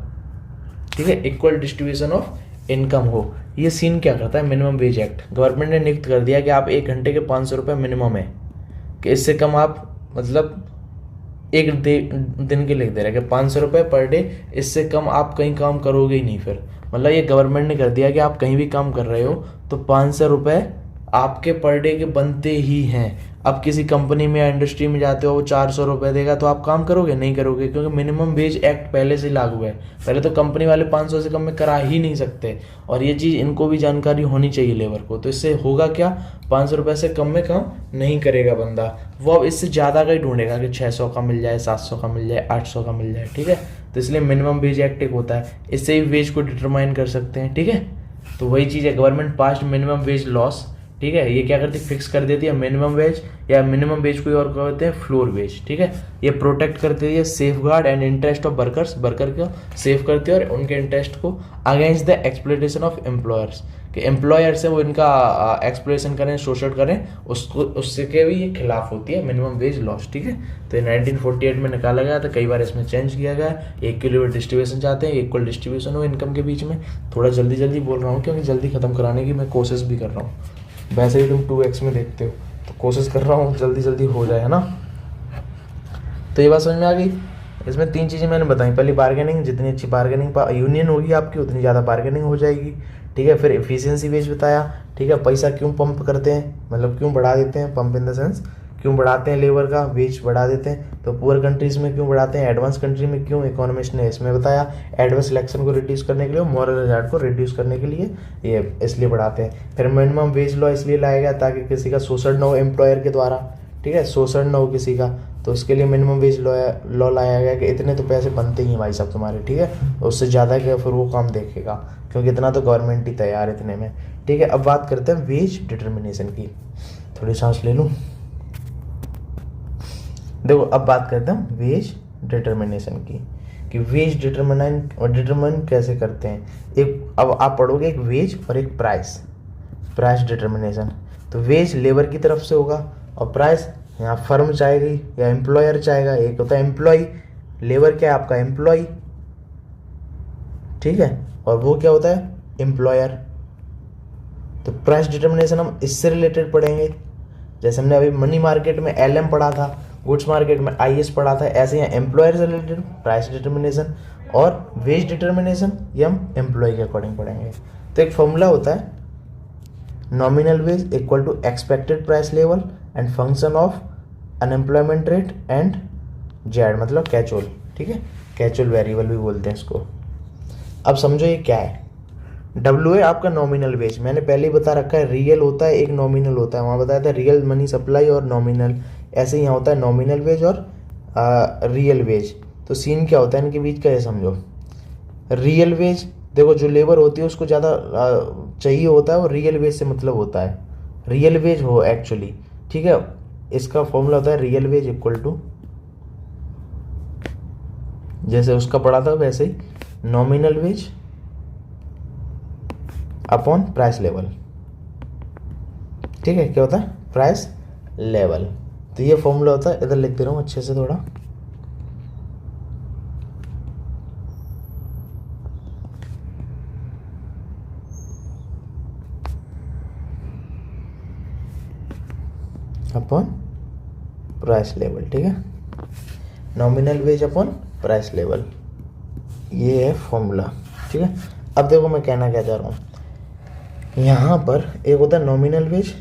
ठीक है, इक्वल डिस्ट्रीब्यूशन ऑफ इनकम हो। ये सीन क्या करता है, मिनिमम वेज एक्ट, गवर्नमेंट ने नियुक्त कर दिया कि आप 1 घंटे के 500 रुपये मिनिमम है, कि इससे कम आप मतलब एक दिन के लिख दे रहे हैं कि 500 रुपये पर डे, इससे कम आप कहीं काम करोगे ही नहीं। फिर मतलब ये गवर्नमेंट ने कर दिया कि आप कहीं भी काम कर रहे हो तो 500 रुपये आपके पर डे के बनते ही हैं। अब किसी कंपनी में या इंडस्ट्री में जाते हो, वो 400 रुपये देगा तो आप काम करोगे, नहीं करोगे, क्योंकि मिनिमम वेज एक्ट पहले से लागू है। पहले तो कंपनी वाले 500 से कम में करा ही नहीं सकते, और ये चीज़ इनको भी जानकारी होनी चाहिए लेबर को। तो इससे होगा क्या, 500 रुपये से कम में काम नहीं करेगा बंदा, वो अब इससे ज़्यादा का ही ढूंढेगा कि 600 का मिल जाए, 700 का मिल जाए, 800 का मिल जाए, ठीक है। तो इसलिए मिनिमम वेज एक्ट एक होता है, इससे ही वेज को डिटरमाइन कर सकते हैं, ठीक है। तो वही चीज़ है, government past minimum wage loss, ठीक है, ये क्या करती है, फिक्स कर देती है मिनिमम वेज, या मिनिमम वेज को और कहते हैं फ्लोर वेज, ठीक है। ये प्रोटेक्ट करती है safe guard and interest of workers, worker को सेफ करती है और उनके इंटरेस्ट को against the exploitation of employers, कि एम्प्लॉयर से वो इनका एक्सप्लॉयटेशन करें, शोषण करें, उसको उससे के भी ये खिलाफ होती है मिनिमम वेज लॉस, ठीक है। तो ये 1948 में निकाला गया था, कई बार इसमें चेंज किया गया, इक्वल डिस्ट्रीब्यूशन चाहते हैं, इक्वल डिस्ट्रीब्यूशन हो इनकम के बीच में। थोड़ा जल्दी जल्दी बोल रहा हूँ क्योंकि जल्दी खत्म कराने की मैं कोशिश भी कर रहा हूँ, वैसे ही तुम 2x में देखते हो, तो कोशिश कर रहा हूँ जल्दी जल्दी हो जाए, है ना। तो ये बात समझ में आ गई। इसमें 3 चीज़ें मैंने बताई, पहली बार्गेनिंग, जितनी अच्छी बार्गेनिंग यूनियन होगी आपकी उतनी ज़्यादा बार्गेनिंग हो जाएगी, ठीक है। फिर एफिशिएंसी वेज बताया, ठीक है, पैसा क्यों पंप करते हैं, मतलब क्यों बढ़ा देते हैं, पंप इन द सेंस क्यों बढ़ाते हैं, लेबर का वेज बढ़ा देते हैं, तो पुअर कंट्रीज में क्यों बढ़ाते हैं, एडवांस कंट्री में क्यों, इकोनॉमिस्ट ने इसमें बताया। एडवर्स सिलेक्शन को रिड्यूस करने के लिए, मॉरल हजार्ड को रिड्यूस करने के लिए ये इसलिए बढ़ाते हैं। फिर मिनिमम वेज लॉ इसलिए लाया गया ताकि किसी का शोषण न हो एम्प्लॉयर के द्वारा, ठीक है, शोषण न हो किसी का, तो उसके लिए मिनिमम वेज लॉ लाया गया कि इतने तो पैसे बनते ही हैं भाई साहब तुम्हारे, ठीक है, उससे ज़्यादा क्या फिर वो काम देखेगा, क्योंकि इतना तो गवर्नमेंट ही तैयार इतने में, ठीक है। अब बात करते हैं वेज डिटर्मिनेशन की, थोड़ी सांस ले लूँ। देखो अब बात करते हैं वेज डिटर्मिनेशन की, कि वेज डिटरमाइन कैसे करते हैं। एक अब आप पढ़ोगे एक वेज और एक प्राइस डिटर्मिनेशन। तो वेज लेबर की तरफ से होगा और प्राइस यहाँ फर्म चाहेगी या एम्प्लॉयर चाहेगा। एक होता है एम्प्लॉय, लेबर क्या है आपका एम्प्लॉय, ठीक है, और वो क्या होता है एम्प्लॉयर। तो प्राइस डिटर्मिनेशन हम इससे रिलेटेड पढ़ेंगे, जैसे हमने अभी मनी मार्केट में LM पढ़ा था, गुड्स मार्केट में IS पढ़ा था, ऐसे यहाँ एम्प्लॉयर से रिलेटेड प्राइस डिटर्मिनेशन, और वेज डिटर्मिनेशन ये हम एम्प्लॉय के अकॉर्डिंग पढ़ेंगे। तो एक फॉर्मूला होता है nominal wage equal to expected price level and function of unemployment rate and Z, मतलब कैचुअल, ठीक है, कैचुअल वेरिएबल भी बोलते हैं इसको। अब समझो ये क्या है, W है आपका नॉमिनल वेज, मैंने पहले ही बता रखा है, रियल होता है एक नॉमिनल होता है, वहाँ बताया था रियल मनी सप्लाई और नॉमिनल, ऐसे ही यहाँ होता है नॉमिनल वेज और रियल वेज। तो सीन क्या होता है इनके बीच का, ये समझो। रियल वेज देखो जो लेबर होती है उसको ज़्यादा चाहिए होता है, और रियल वेज से मतलब होता है रियल वेज हो एक्चुअली, ठीक है। इसका फॉर्मूला होता है रियल वेज इक्वल टू, जैसे उसका पढ़ा था वैसे ही, nominal wage upon price level, ठीक है, क्या होता है, प्राइस लेवल। तो ये फॉर्मूला होता है, इधर लिख दे रहा हूँ अच्छे से थोड़ा। अपॉन प्राइस लेवल, ठीक है, nominal wage upon price level, ये है फॉर्मूला, ठीक है। अब देखो मैं कहना क्या चाह रहा हूँ, यहाँ पर एक होता है नॉमिनल वेज।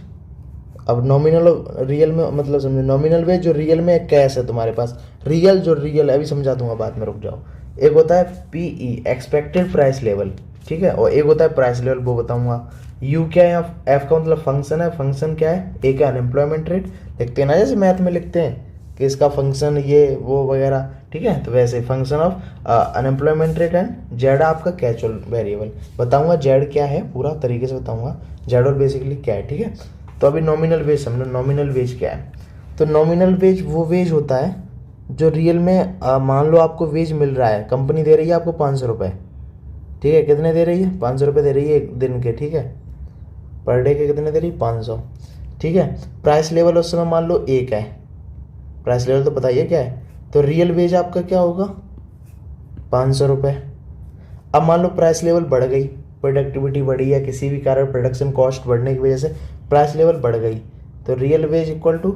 अब नॉमिनल और रियल में मतलब समझो, नॉमिनल वेज जो रियल में कैश है तुम्हारे पास, रियल जो रियल है, अभी समझा दूंगा बाद में, रुक जाओ। एक होता है पीई, एक्सपेक्टेड प्राइस लेवल, ठीक है, और एक होता है प्राइस लेवल, वो बताऊंगा। यू क्या है, एफ का मतलब फंक्शन है, फंक्शन क्या है, एक है अनएम्प्लॉयमेंट रेट, लिखते हैं ना जैसे मैथ में लिखते हैं कि इसका फंक्शन ये वो वगैरह, ठीक है, तो वैसे function of unemployment rate and Z आपका कैजुअल वेरिएबल। बताऊंगा जेड क्या है, पूरा तरीके से बताऊंगा जेड और बेसिकली क्या है, ठीक है। तो अभी नॉमिनल वेज समझो, नॉमिनल वेज क्या है। तो नॉमिनल वेज वो वेज होता है जो रियल में मान लो आपको वेज मिल रहा है, कंपनी दे रही है आपको 500 रुपये, ठीक है, कितने दे रही है, 500 रुपये दे रही है एक दिन के, ठीक है, पर डे के कितने दे रही है, 500, ठीक है। प्राइस लेवल उस समय मान लो 1 है, प्राइस लेवल तो बताइए क्या है, तो रियल वेज आपका क्या होगा, 500 रुपये। अब मान लो प्राइस लेवल बढ़ गई, प्रोडक्टिविटी बढ़ी या किसी भी कारण प्रोडक्शन कॉस्ट बढ़ने की वजह से प्राइस लेवल बढ़ गई, तो रियल वेज इक्वल टू,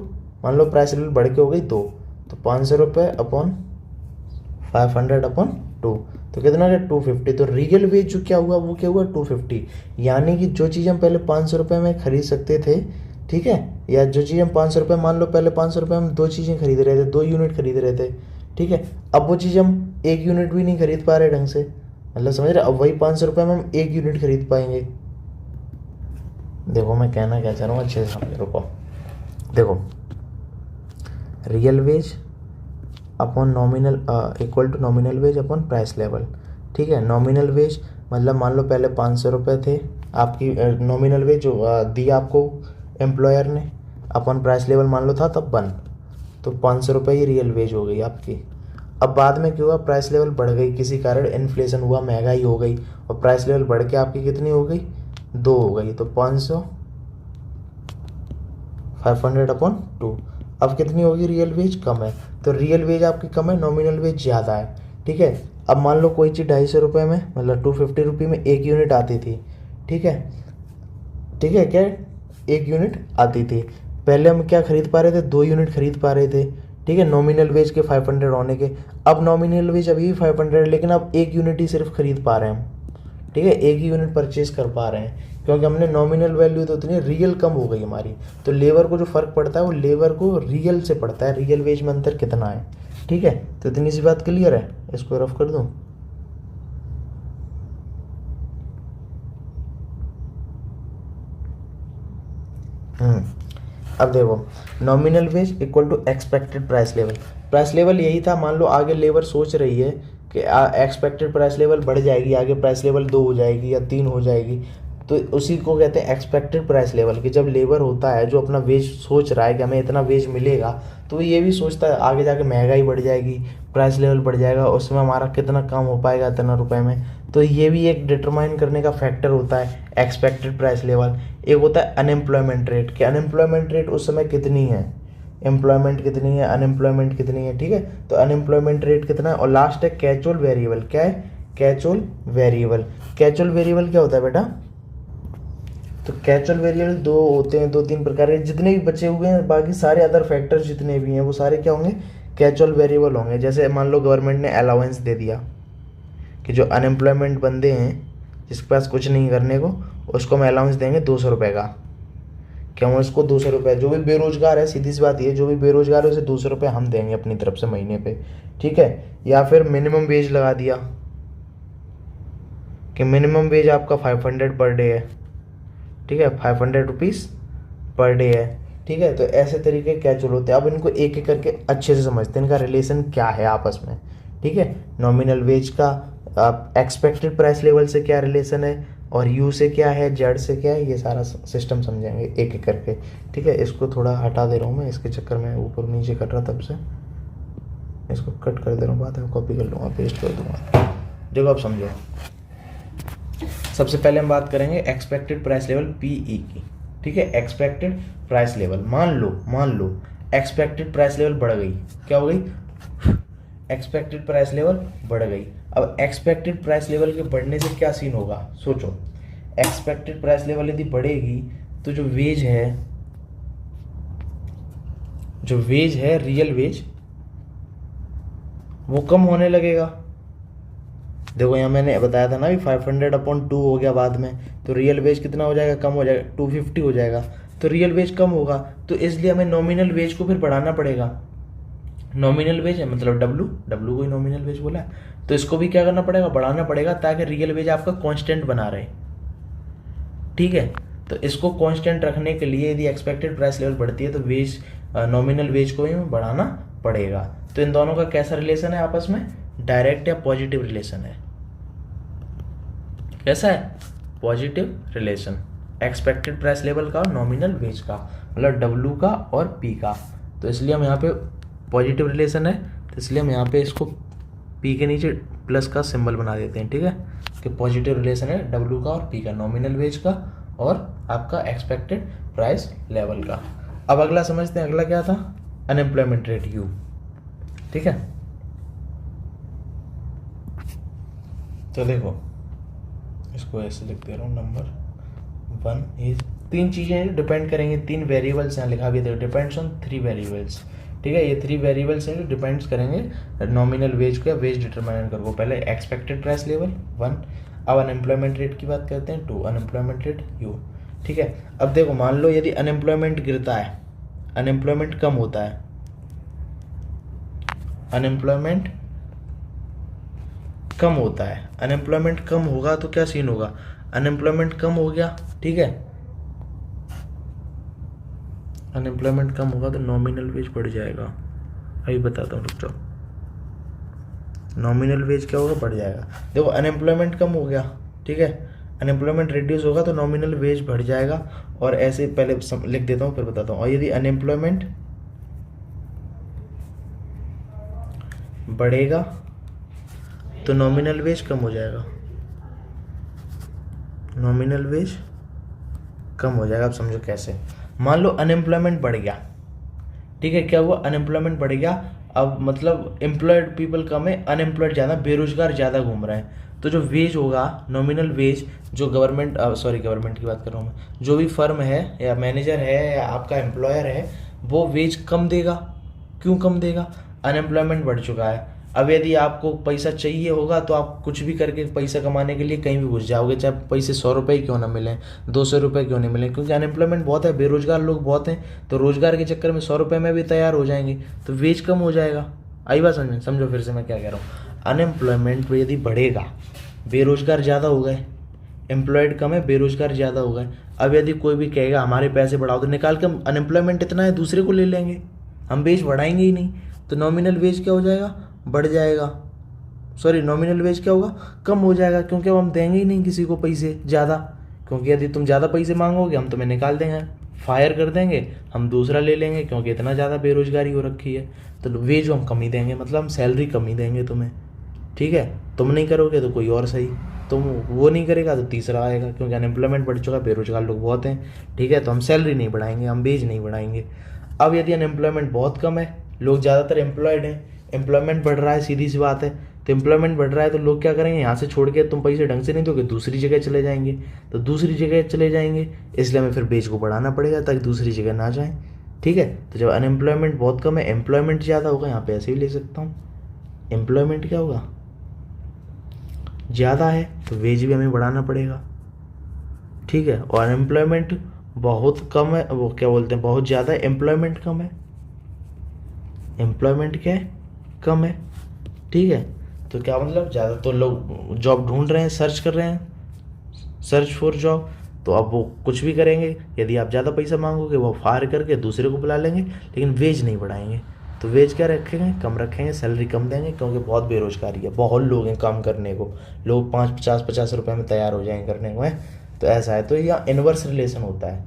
मान लो प्राइस लेवल बढ़ के हो गई 2, तो 500 रुपये अपॉन 500 अपॉन 2, तो कितना है 250। तो रियल वेज जो क्या हुआ, वो क्या हुआ 250। यानी कि जो चीज़ हम पहले 500 रुपये में खरीद सकते थे, ठीक है, या जो चीज़ हम 500 रुपये, मान लो पहले 500 रुपये हम 2 चीज़ें खरीद रहे थे, 2 यूनिट खरीद रहे थे, ठीक है, अब वो चीज़ हम 1 यूनिट भी नहीं खरीद पा रहे ढंग से, मतलब समझ रहे, अब वही 500 रुपये में हम 1 यूनिट खरीद पाएंगे। देखो मैं कहना क्या चाह रहा हूँ, अच्छे से समझ, रुको, देखो, real wage upon nominal equal to nominal wage upon price level, ठीक है। नॉमिनल वेज मतलब मान लो पहले 500 रुपये थे आपकी, नॉमिनल वेज जो दिया आपको एम्प्लॉयर ने, अपॉन प्राइस लेवल मान लो था तब 1, तो 500 रुपये ही रियल वेज हो गई आपकी। अब बाद में क्या हुआ, प्राइस लेवल बढ़ गई, किसी कारण इन्फ्लेशन हुआ, महंगाई हो गई, और प्राइस लेवल बढ़ के आपकी कितनी हो गई, 2 हो गई, तो 500 500 अपॉन 2। अब कितनी होगी, रियल वेज कम है, तो रियल वेज आपकी कम है, नॉमिनल वेज ज़्यादा है, ठीक है। अब मान लो कोई चीज़ 250 रुपये में, मतलब 250 रुपये में 1 यूनिट आती थी, ठीक है, ठीक है, क्या 1 यूनिट आती थी, पहले हम क्या खरीद पा रहे थे, 2 यूनिट खरीद पा रहे थे, ठीक है, नॉमिनल वेज के 500 होने के। अब नॉमिनल वेज अभी भी 500 है, लेकिन अब 1 यूनिट ही सिर्फ खरीद पा रहे हैं हम, ठीक है, 1 ही यूनिट परचेज कर पा रहे हैं, क्योंकि हमने नॉमिनल वैल्यू तो उतनी, रियल कम हो गई हमारी। तो लेबर को जो फ़र्क पड़ता है वो लेबर को रियल से पड़ता है, रियल वेज में अंतर कितना है, ठीक है। तो इतनी सी बात क्लियर है, इसको रफ कर दूँ। अब देखो, nominal wage equal to expected price level. Price level यही था, मान लो आगे लेबर सोच रही है कि एक्सपेक्टेड प्राइस लेवल बढ़ जाएगी, आगे प्राइस लेवल 2 हो जाएगी या 3 हो जाएगी, तो उसी को कहते हैं एक्सपेक्टेड प्राइस लेवल। कि जब लेबर होता है जो अपना वेज सोच रहा है कि हमें इतना वेज मिलेगा, तो ये भी सोचता है आगे जाके महंगाई बढ़ जाएगी, प्राइस लेवल बढ़ जाएगा, उसमें हमारा कितना काम हो पाएगा इतना रुपए में। तो ये भी एक डिटरमाइन करने का फैक्टर होता है एक्सपेक्टेड प्राइस लेवल। एक होता है अनएम्प्लॉयमेंट रेट, कि अनएम्प्लॉयमेंट रेट उस समय कितनी है, एम्प्लॉयमेंट कितनी है, अनएम्प्लॉयमेंट कितनी है, ठीक है, तो अनएम्प्लॉयमेंट रेट कितना है। और लास्ट है कैजुअल वेरिएबल। क्या है, कैजुअल वेरिएबल। कैजुअल वेरिएबल क्या होता है बेटा, तो कैजुअल वेरिएबल 2 होते हैं, 2-3 प्रकार के, जितने भी बचे हुए हैं बाकी सारे अदर फैक्टर्स जितने भी हैं वो सारे क्या होंगे, कैजुअल वेरिएबल होंगे। जैसे मान लो गवर्नमेंट ने अलाउंस दे दिया कि जो अनएम्प्लॉयमेंट बंदे हैं जिसके पास कुछ नहीं करने को, उसको हम अलाउंस देंगे 200 रुपये का। क्या हम उसको 200 रुपये, जो भी बेरोजगार है, सीधी सी बात ये, जो भी बेरोजगार है उसे 200 रुपये हम देंगे अपनी तरफ से महीने पे, ठीक है। या फिर मिनिमम वेज लगा दिया कि मिनिमम वेज आपका 500 पर डे है, ठीक है, 500 रुपीज़ पर डे है, ठीक है। तो ऐसे तरीके कैजुअल होते हैं। अब इनको एक एक करके अच्छे से समझते हैं, इनका रिलेशन क्या है आपस में, ठीक है। नॉमिनल वेज का एक्सपेक्टेड प्राइस लेवल से क्या रिलेशन है, और यू से क्या है, जेड से क्या है, ये सारा सिस्टम समझेंगे एक एक करके, ठीक है। इसको थोड़ा हटा दे रहा हूँ मैं, इसके चक्कर में ऊपर नीचे कर रहा तब से, इसको कट कर दे रहा हूँ, बाद में कॉपी कर लूँगा, पेस्ट कर दूँगा। देखो अब समझो, सबसे पहले हम बात करेंगे एक्सपेक्टेड प्राइस लेवल पीई की, ठीक है, एक्सपेक्टेड प्राइस लेवल। मान लो एक्सपेक्टेड प्राइस लेवल बढ़ गई, क्या हो गई, एक्सपेक्टेड प्राइस लेवल बढ़ गई। अब एक्सपेक्टेड प्राइस लेवल के बढ़ने से क्या सीन होगा, सोचो, एक्सपेक्टेड प्राइस लेवल यदि बढ़ेगी तो जो वेज है रियल वेज वो कम होने लगेगा। देखो यहाँ मैंने बताया था ना भी 500/2 हो गया बाद में, तो रियल वेज कितना हो जाएगा, कम हो जाएगा, 250 हो जाएगा, तो रियल वेज कम होगा, तो इसलिए हमें नॉमिनल वेज को फिर बढ़ाना पड़ेगा। नॉमिनल वेज है मतलब डब्लू को ही नॉमिनल वेज बोला है, तो इसको भी क्या करना पड़ेगा, बढ़ाना पड़ेगा, ताकि रियल वेज आपका कांस्टेंट बना रहे। ठीक है, तो इसको कांस्टेंट रखने के लिए यदि एक्सपेक्टेड प्राइस लेवल बढ़ती है तो वेज नॉमिनल वेज को ही बढ़ाना पड़ेगा। तो इन दोनों का कैसा रिलेशन है आपस में, डायरेक्ट या पॉजिटिव रिलेशन है। कैसा है, positive relation, expected price level का और नॉमिनल वेज का, मतलब डब्लू का और पी का। तो इसलिए हम यहाँ पे पॉजिटिव रिलेशन है, तो इसलिए हम यहाँ पे इसको पी के नीचे प्लस का सिंबल बना देते हैं। ठीक है, कि पॉजिटिव रिलेशन है डब्लू का और पी का, नॉमिनल वेज का और आपका एक्सपेक्टेड प्राइस लेवल का। अब अगला समझते हैं, अगला क्या था, अनएम्प्लॉयमेंट रेट यू। ठीक है, तो देखो इसको ऐसे लिख दे रहा हूँ, नंबर 1, ये 3 चीज़ें डिपेंड करेंगे, 3 वेरिएबल्स यहाँ लिखा भी है, डिपेंड्स ऑन 3 वेरिएबल्स। ठीक है, ये 3 वेरिएबल्स हैं जो डिपेंड्स करेंगे नॉमिनल वेज को या वेज डिटरमाइन करो। पहले एक्सपेक्टेड प्राइस लेवल 1, अब अनएम्प्लॉयमेंट रेट की बात करते हैं 2, अनएम्प्लॉयमेंट रेट यू। ठीक है, अब देखो मान लो यदि अनएम्प्लॉयमेंट गिरता है, अनएम्प्लॉयमेंट कम होता है, अनएम्प्लॉयमेंट कम होता है, अनएम्प्लॉयमेंट कम होगा तो क्या सीन होगा, अनएम्प्लॉयमेंट कम हो गया। ठीक है, अनएम्प्लॉयमेंट कम होगा तो नॉमिनल वेज बढ़ जाएगा। अभी बताता हूँ, रुक जाओ, नॉमिनल वेज क्या होगा, बढ़ जाएगा। देखो अनएम्प्लॉयमेंट कम हो गया, ठीक है, अनएम्प्लॉयमेंट रिड्यूस होगा तो नॉमिनल वेज बढ़ जाएगा, और ऐसे पहले लिख देता हूँ फिर बताता हूँ। और यदि अनएम्प्लॉयमेंट बढ़ेगा तो नॉमिनल वेज कम हो जाएगा, नॉमिनल वेज कम हो जाएगा। आप समझो कैसे, मान लो अनएम्प्लॉयमेंट बढ़ गया, ठीक है, क्या हुआ, अनएम्प्लॉयमेंट बढ़ गया, अब मतलब एम्प्लॉयड पीपल कम है, अनएम्प्लॉयड ज़्यादा, बेरोजगार ज़्यादा घूम रहे हैं, तो जो वेज होगा नॉमिनल वेज, जो गवर्नमेंट की बात कर रहा हूँ मैं, जो भी फर्म है या मैनेजर है या आपका एम्प्लॉयर है वो वेज कम देगा। क्यों कम देगा, अनएम्प्लॉयमेंट बढ़ चुका है। अब यदि आपको पैसा चाहिए होगा तो आप कुछ भी करके पैसा कमाने के लिए कहीं भी घुस जाओगे, चाहे पैसे 100 रुपये क्यों ना मिलें, 200 रुपये क्यों नहीं मिलें, क्योंकि अनएम्प्लॉयमेंट बहुत है, बेरोजगार लोग बहुत हैं, तो रोजगार के चक्कर में 100 रुपये में भी तैयार हो जाएंगे, तो वेज कम हो जाएगा। आई बात समझो फिर से मैं क्या कह रहा हूँ, अनएम्प्लॉयमेंट यदि बढ़ेगा, बेरोजगार ज़्यादा हो गए, एम्प्लॉयड कम है, बेरोजगार ज़्यादा हो गए, अब यदि कोई भी कहेगा हमारे पैसे बढ़ाओ, तो निकाल के हम अनएम्प्लॉयमेंट इतना है दूसरे को ले लेंगे, हम वेज बढ़ाएंगे ही नहीं, तो नॉमिनल वेज क्या हो जाएगा, बढ़ जाएगा। नॉमिनल वेज क्या होगा, कम हो जाएगा, क्योंकि अब हम देंगे ही नहीं किसी को पैसे ज़्यादा, क्योंकि यदि तुम ज़्यादा पैसे मांगोगे हम तुम्हें निकाल देंगे, फायर कर देंगे, हम दूसरा ले लेंगे, क्योंकि इतना ज़्यादा बेरोजगारी हो रखी है, तो वेज हम कम ही देंगे, मतलब हम सैलरी कम ही देंगे तुम्हें। ठीक है, तुम नहीं करोगे तो कोई और सही, तुम वो नहीं करेगा तो तीसरा आएगा, क्योंकि अनएम्प्लॉयमेंट बढ़ चुका है, बेरोजगार लोग बहुत हैं। ठीक है, तो हम सैलरी नहीं बढ़ाएंगे, हम वेज नहीं बढ़ाएंगे। अब यदि अनएम्प्लॉयमेंट बहुत कम है, लोग ज़्यादातर एम्प्लॉयड हैं, एम्प्लॉयमेंट बढ़ रहा है, सीधी सी बात है, तो एम्प्लॉयमेंट बढ़ रहा है तो लोग क्या करेंगे, यहाँ से छोड़ के तुम पैसे ढंग से नहीं दोगे, दूसरी जगह चले जाएंगे, तो दूसरी जगह चले जाएंगे, इसलिए हमें फिर वेज को बढ़ाना पड़ेगा ताकि दूसरी जगह ना जाएं। ठीक है, तो जब अनएम्प्लॉयमेंट बहुत कम है, एम्प्लॉयमेंट ज़्यादा होगा, यहाँ पे ऐसे भी ले सकता हूँ, एम्प्लॉयमेंट क्या होगा, ज़्यादा है, तो वेज भी हमें बढ़ाना पड़ेगा। ठीक है, और अनएम्प्लॉयमेंट बहुत कम है, वो क्या बोलते हैं, बहुत ज़्यादा है, एम्प्लॉयमेंट कम है, एम्प्लॉयमेंट क्या है, कम है। ठीक है, तो क्या मतलब, ज़्यादा तो लोग जॉब ढूंढ रहे हैं, सर्च कर रहे हैं, सर्च फॉर जॉब, तो अब वो कुछ भी करेंगे, यदि आप ज़्यादा पैसा मांगोगे वो फायर करके दूसरे को बुला लेंगे, लेकिन वेज नहीं बढ़ाएंगे। तो वेज क्या रखेंगे, कम रखेंगे, सैलरी कम देंगे, क्योंकि बहुत बेरोजगारी है, बहुत लोग हैं काम करने को, लोग 50 रुपये में तैयार हो जाएंगे करने को है, तो ऐसा है। तो यह इन्वर्स रिलेशन होता है,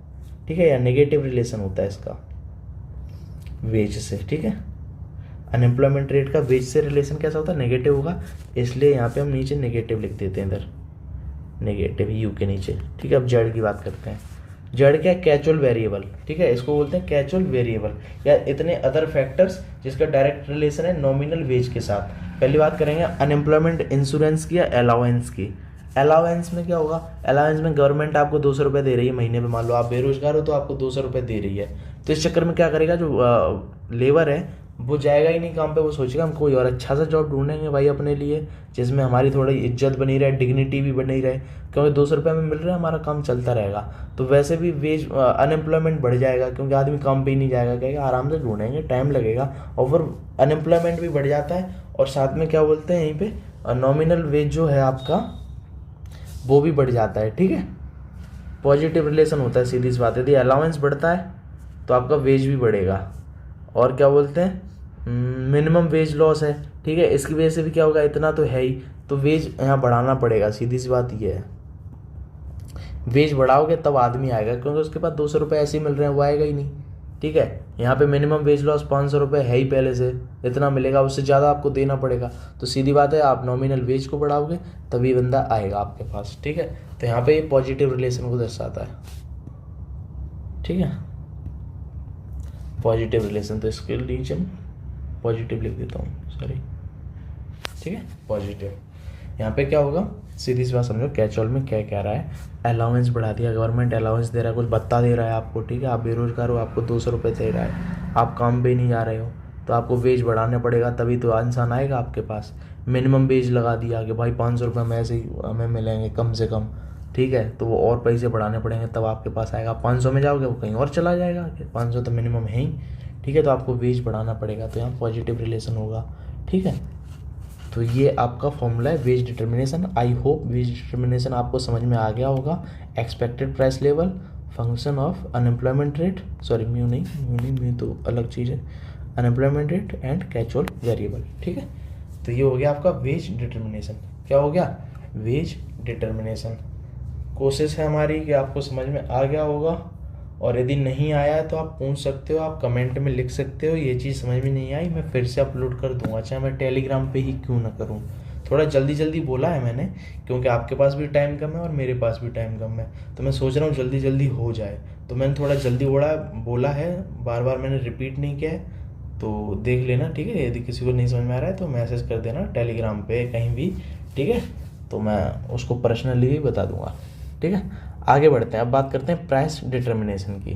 ठीक है, या नेगेटिव रिलेशन होता है इसका वेज से। ठीक है, अनएम्प्लॉयमेंट रेट का वेज से रिलेशन कैसा होता है, नेगेटिव होगा, इसलिए यहाँ पे हम नीचे नेगेटिव लिख देते हैं, इधर नेगेटिव यू के नीचे। ठीक है, अब जेड की बात करते हैं, जेड क्या है, कैजुअल वेरिएबल, ठीक है, इसको बोलते हैं कैजुअल वेरिएबल, या इतने अदर फैक्टर्स जिसका डायरेक्ट रिलेशन है नॉमिनल वेज के साथ। पहली बात करेंगे अनएम्प्लॉयमेंट इंश्योरेंस की या अलाउंस की। अलाउंस में क्या होगा, अलाउंस में गवर्नमेंट आपको 200 रुपये दे रही है महीने में, मान लो आप बेरोजगार हो तो आपको 200 रुपये दे रही है, तो इस चक्कर में क्या करेगा जो लेबर है वो जाएगा ही नहीं काम पे, वो सोचेगा हम कोई और अच्छा सा जॉब ढूंढेंगे भाई अपने लिए, जिसमें हमारी थोड़ी इज्जत बनी रहे, डिग्निटी भी बनी रहे, क्योंकि 200 रुपये में मिल रहा है, हमारा काम चलता रहेगा। तो वैसे भी वेज अनएम्प्लॉयमेंट बढ़ जाएगा, क्योंकि आदमी काम पे ही नहीं जाएगा, कहेगा आराम से ढूंढेंगे, टाइम लगेगा, और फिर अनएम्प्लॉयमेंट भी बढ़ जाता है। और साथ में क्या बोलते हैं यहीं पे नॉमिनल वेज जो है आपका वो भी बढ़ जाता है, ठीक है, पॉजिटिव रिलेशन होता है, सीधी सी बात है। यदि अलाउंस बढ़ता है तो आपका वेज भी बढ़ेगा। और क्या बोलते हैं मिनिमम वेज लॉस है, ठीक है, इसकी वजह से भी क्या होगा, इतना तो है ही, तो वेज यहाँ बढ़ाना पड़ेगा, सीधी सी बात ये है। वेज बढ़ाओगे तब आदमी आएगा, क्योंकि उसके पास 200 रुपये ऐसे ही मिल रहे हैं, वो आएगा ही नहीं, ठीक है। यहाँ पे मिनिमम वेज लॉस 500 रुपये है ही पहले से, इतना मिलेगा, उससे ज़्यादा आपको देना पड़ेगा, तो सीधी बात है आप नॉमिनल वेज को बढ़ाओगे तभी बंदा आएगा आपके पास, ठीक है। तो यहाँ पे ये पॉजिटिव रिलेशन को दर्शाता है, ठीक है, पॉजिटिव रिलेशन, तो इसके नीचे पॉजिटिव लिख देता हूँ, सॉरी, ठीक है, पॉजिटिव। यहाँ पे क्या होगा, सीधी सी बात समझो, कैचुअल में क्या कह रहा है, अलाउंस बढ़ा दिया, गवर्नमेंट अलाउंस दे रहा है, कुछ भत्ता दे रहा है आपको, ठीक है, आप बेरोजगार हो, आपको 200 रुपये दे रहा है, आप काम पे नहीं जा रहे हो, तो आपको वेज बढ़ाने पड़ेगा, तभी तो इंसान आएगा आपके पास। मिनिमम वेज लगा दिया कि भाई 500 रुपये में ऐसे ही हमें मिलेंगे कम से कम, ठीक है, तो वो और पैसे बढ़ाने पड़ेंगे तब आपके पास आएगा। 500 में जाओगे वो कहीं और चला जाएगा, 500 तो मिनिमम है ही, ठीक है, तो आपको वेज बढ़ाना पड़ेगा, तो यहाँ पॉजिटिव रिलेशन होगा, ठीक है। तो ये आपका फॉर्मूला है wage determination. I hope wage determination आपको समझ में आ गया होगा। Expected price level, function of unemployment rate, sorry mu नहीं, म्यू तो अलग चीज़ है, अनएम्प्लॉयमेंट रेट एंड कैचुअल वेरिएबल, ठीक है। तो ये हो गया आपका वेज डिटर्मिनेशन। क्या हो गया, वेज डिटर्मिनेशन। कोशिश है हमारी कि आपको समझ में आ गया होगा, और यदि नहीं आया है तो आप पूछ सकते हो, आप कमेंट में लिख सकते हो ये चीज़ समझ में नहीं आई, मैं फिर से अपलोड कर दूंगा, चाहे मैं टेलीग्राम पे ही क्यों ना करूं। थोड़ा जल्दी जल्दी बोला है मैंने, क्योंकि आपके पास भी टाइम कम है और मेरे पास भी टाइम कम है, तो मैं सोच रहा हूँ जल्दी जल्दी हो जाए, तो मैंने थोड़ा जल्दी बोला है, बार बार मैंने रिपीट नहीं किया है, तो देख लेना, ठीक है। यदि किसी को नहीं समझ में आ रहा है तो मैसेज कर देना टेलीग्राम पे कहीं भी, ठीक है, तो मैं उसको पर्सनली भी बता दूंगा, ठीक है। आगे बढ़ते हैं, अब बात करते हैं प्राइस डिटर्मिनेशन की,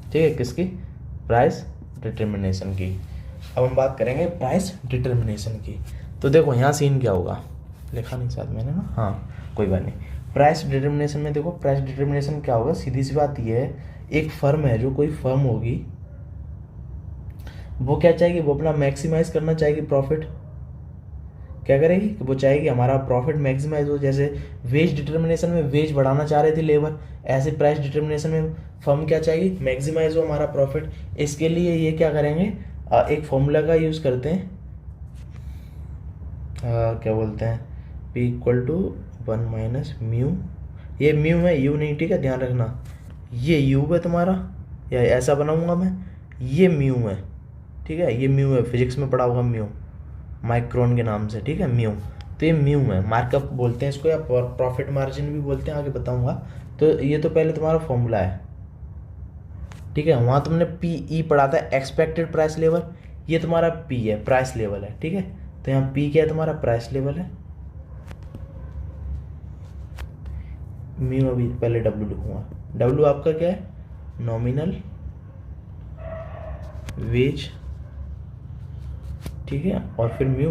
ठीक है, किसकी, प्राइस डिटर्मिनेशन की। अब हम बात करेंगे प्राइस डिटर्मिनेशन की। तो देखो यहाँ सीन क्या होगा, लिखा नहीं साथ मैंने ना, हाँ कोई बात नहीं। प्राइस डिटर्मिनेशन में देखो, प्राइस डिटर्मिनेशन क्या होगा, सीधी सी बात ये है, एक फर्म है, जो कोई फर्म होगी वो क्या चाहेगी, वो अपना मैक्सिमाइज करना चाहेगी प्रॉफिट, क्या करेगी कि वो चाहेगी हमारा प्रॉफिट मैक्सिमाइज हो। जैसे वेज डिटर्मिनेशन में वेज बढ़ाना चाह रहे थे लेबर, ऐसे प्राइस डिटर्मिनेशन में फर्म क्या चाहिए, मैक्सिमाइज हो हमारा प्रॉफिट। इसके लिए ये क्या करेंगे, एक फॉर्मूला का यूज़ करते हैं, क्या बोलते हैं, P = 1 - म्यू, ये म्यू है, यू नहीं, ठीक है, ध्यान रखना, ये यू है तुम्हारा, या ऐसा बनाऊंगा मैं, ये म्यू है, ठीक है, ये म्यू है, फिजिक्स में पढ़ा होगा म्यू, माइक्रोन के नाम से, ठीक है, म्यू। तो ये म्यू है, मार्कअप बोलते हैं इसको, या प्रॉफिट मार्जिन भी बोलते हैं, आगे बताऊंगा। तो ये तो पहले तुम्हारा फॉर्मूला है, ठीक है, वहाँ तुमने PE पढ़ा था, एक्सपेक्टेड प्राइस लेवल, ये तुम्हारा P है, प्राइस लेवल है, ठीक है। तो यहाँ P क्या है, तुम्हारा प्राइस लेवल है, म्यू अभी पहले W लिखूंगा, W आपका क्या है, नॉमिनल वेज, ठीक है, और फिर म्यू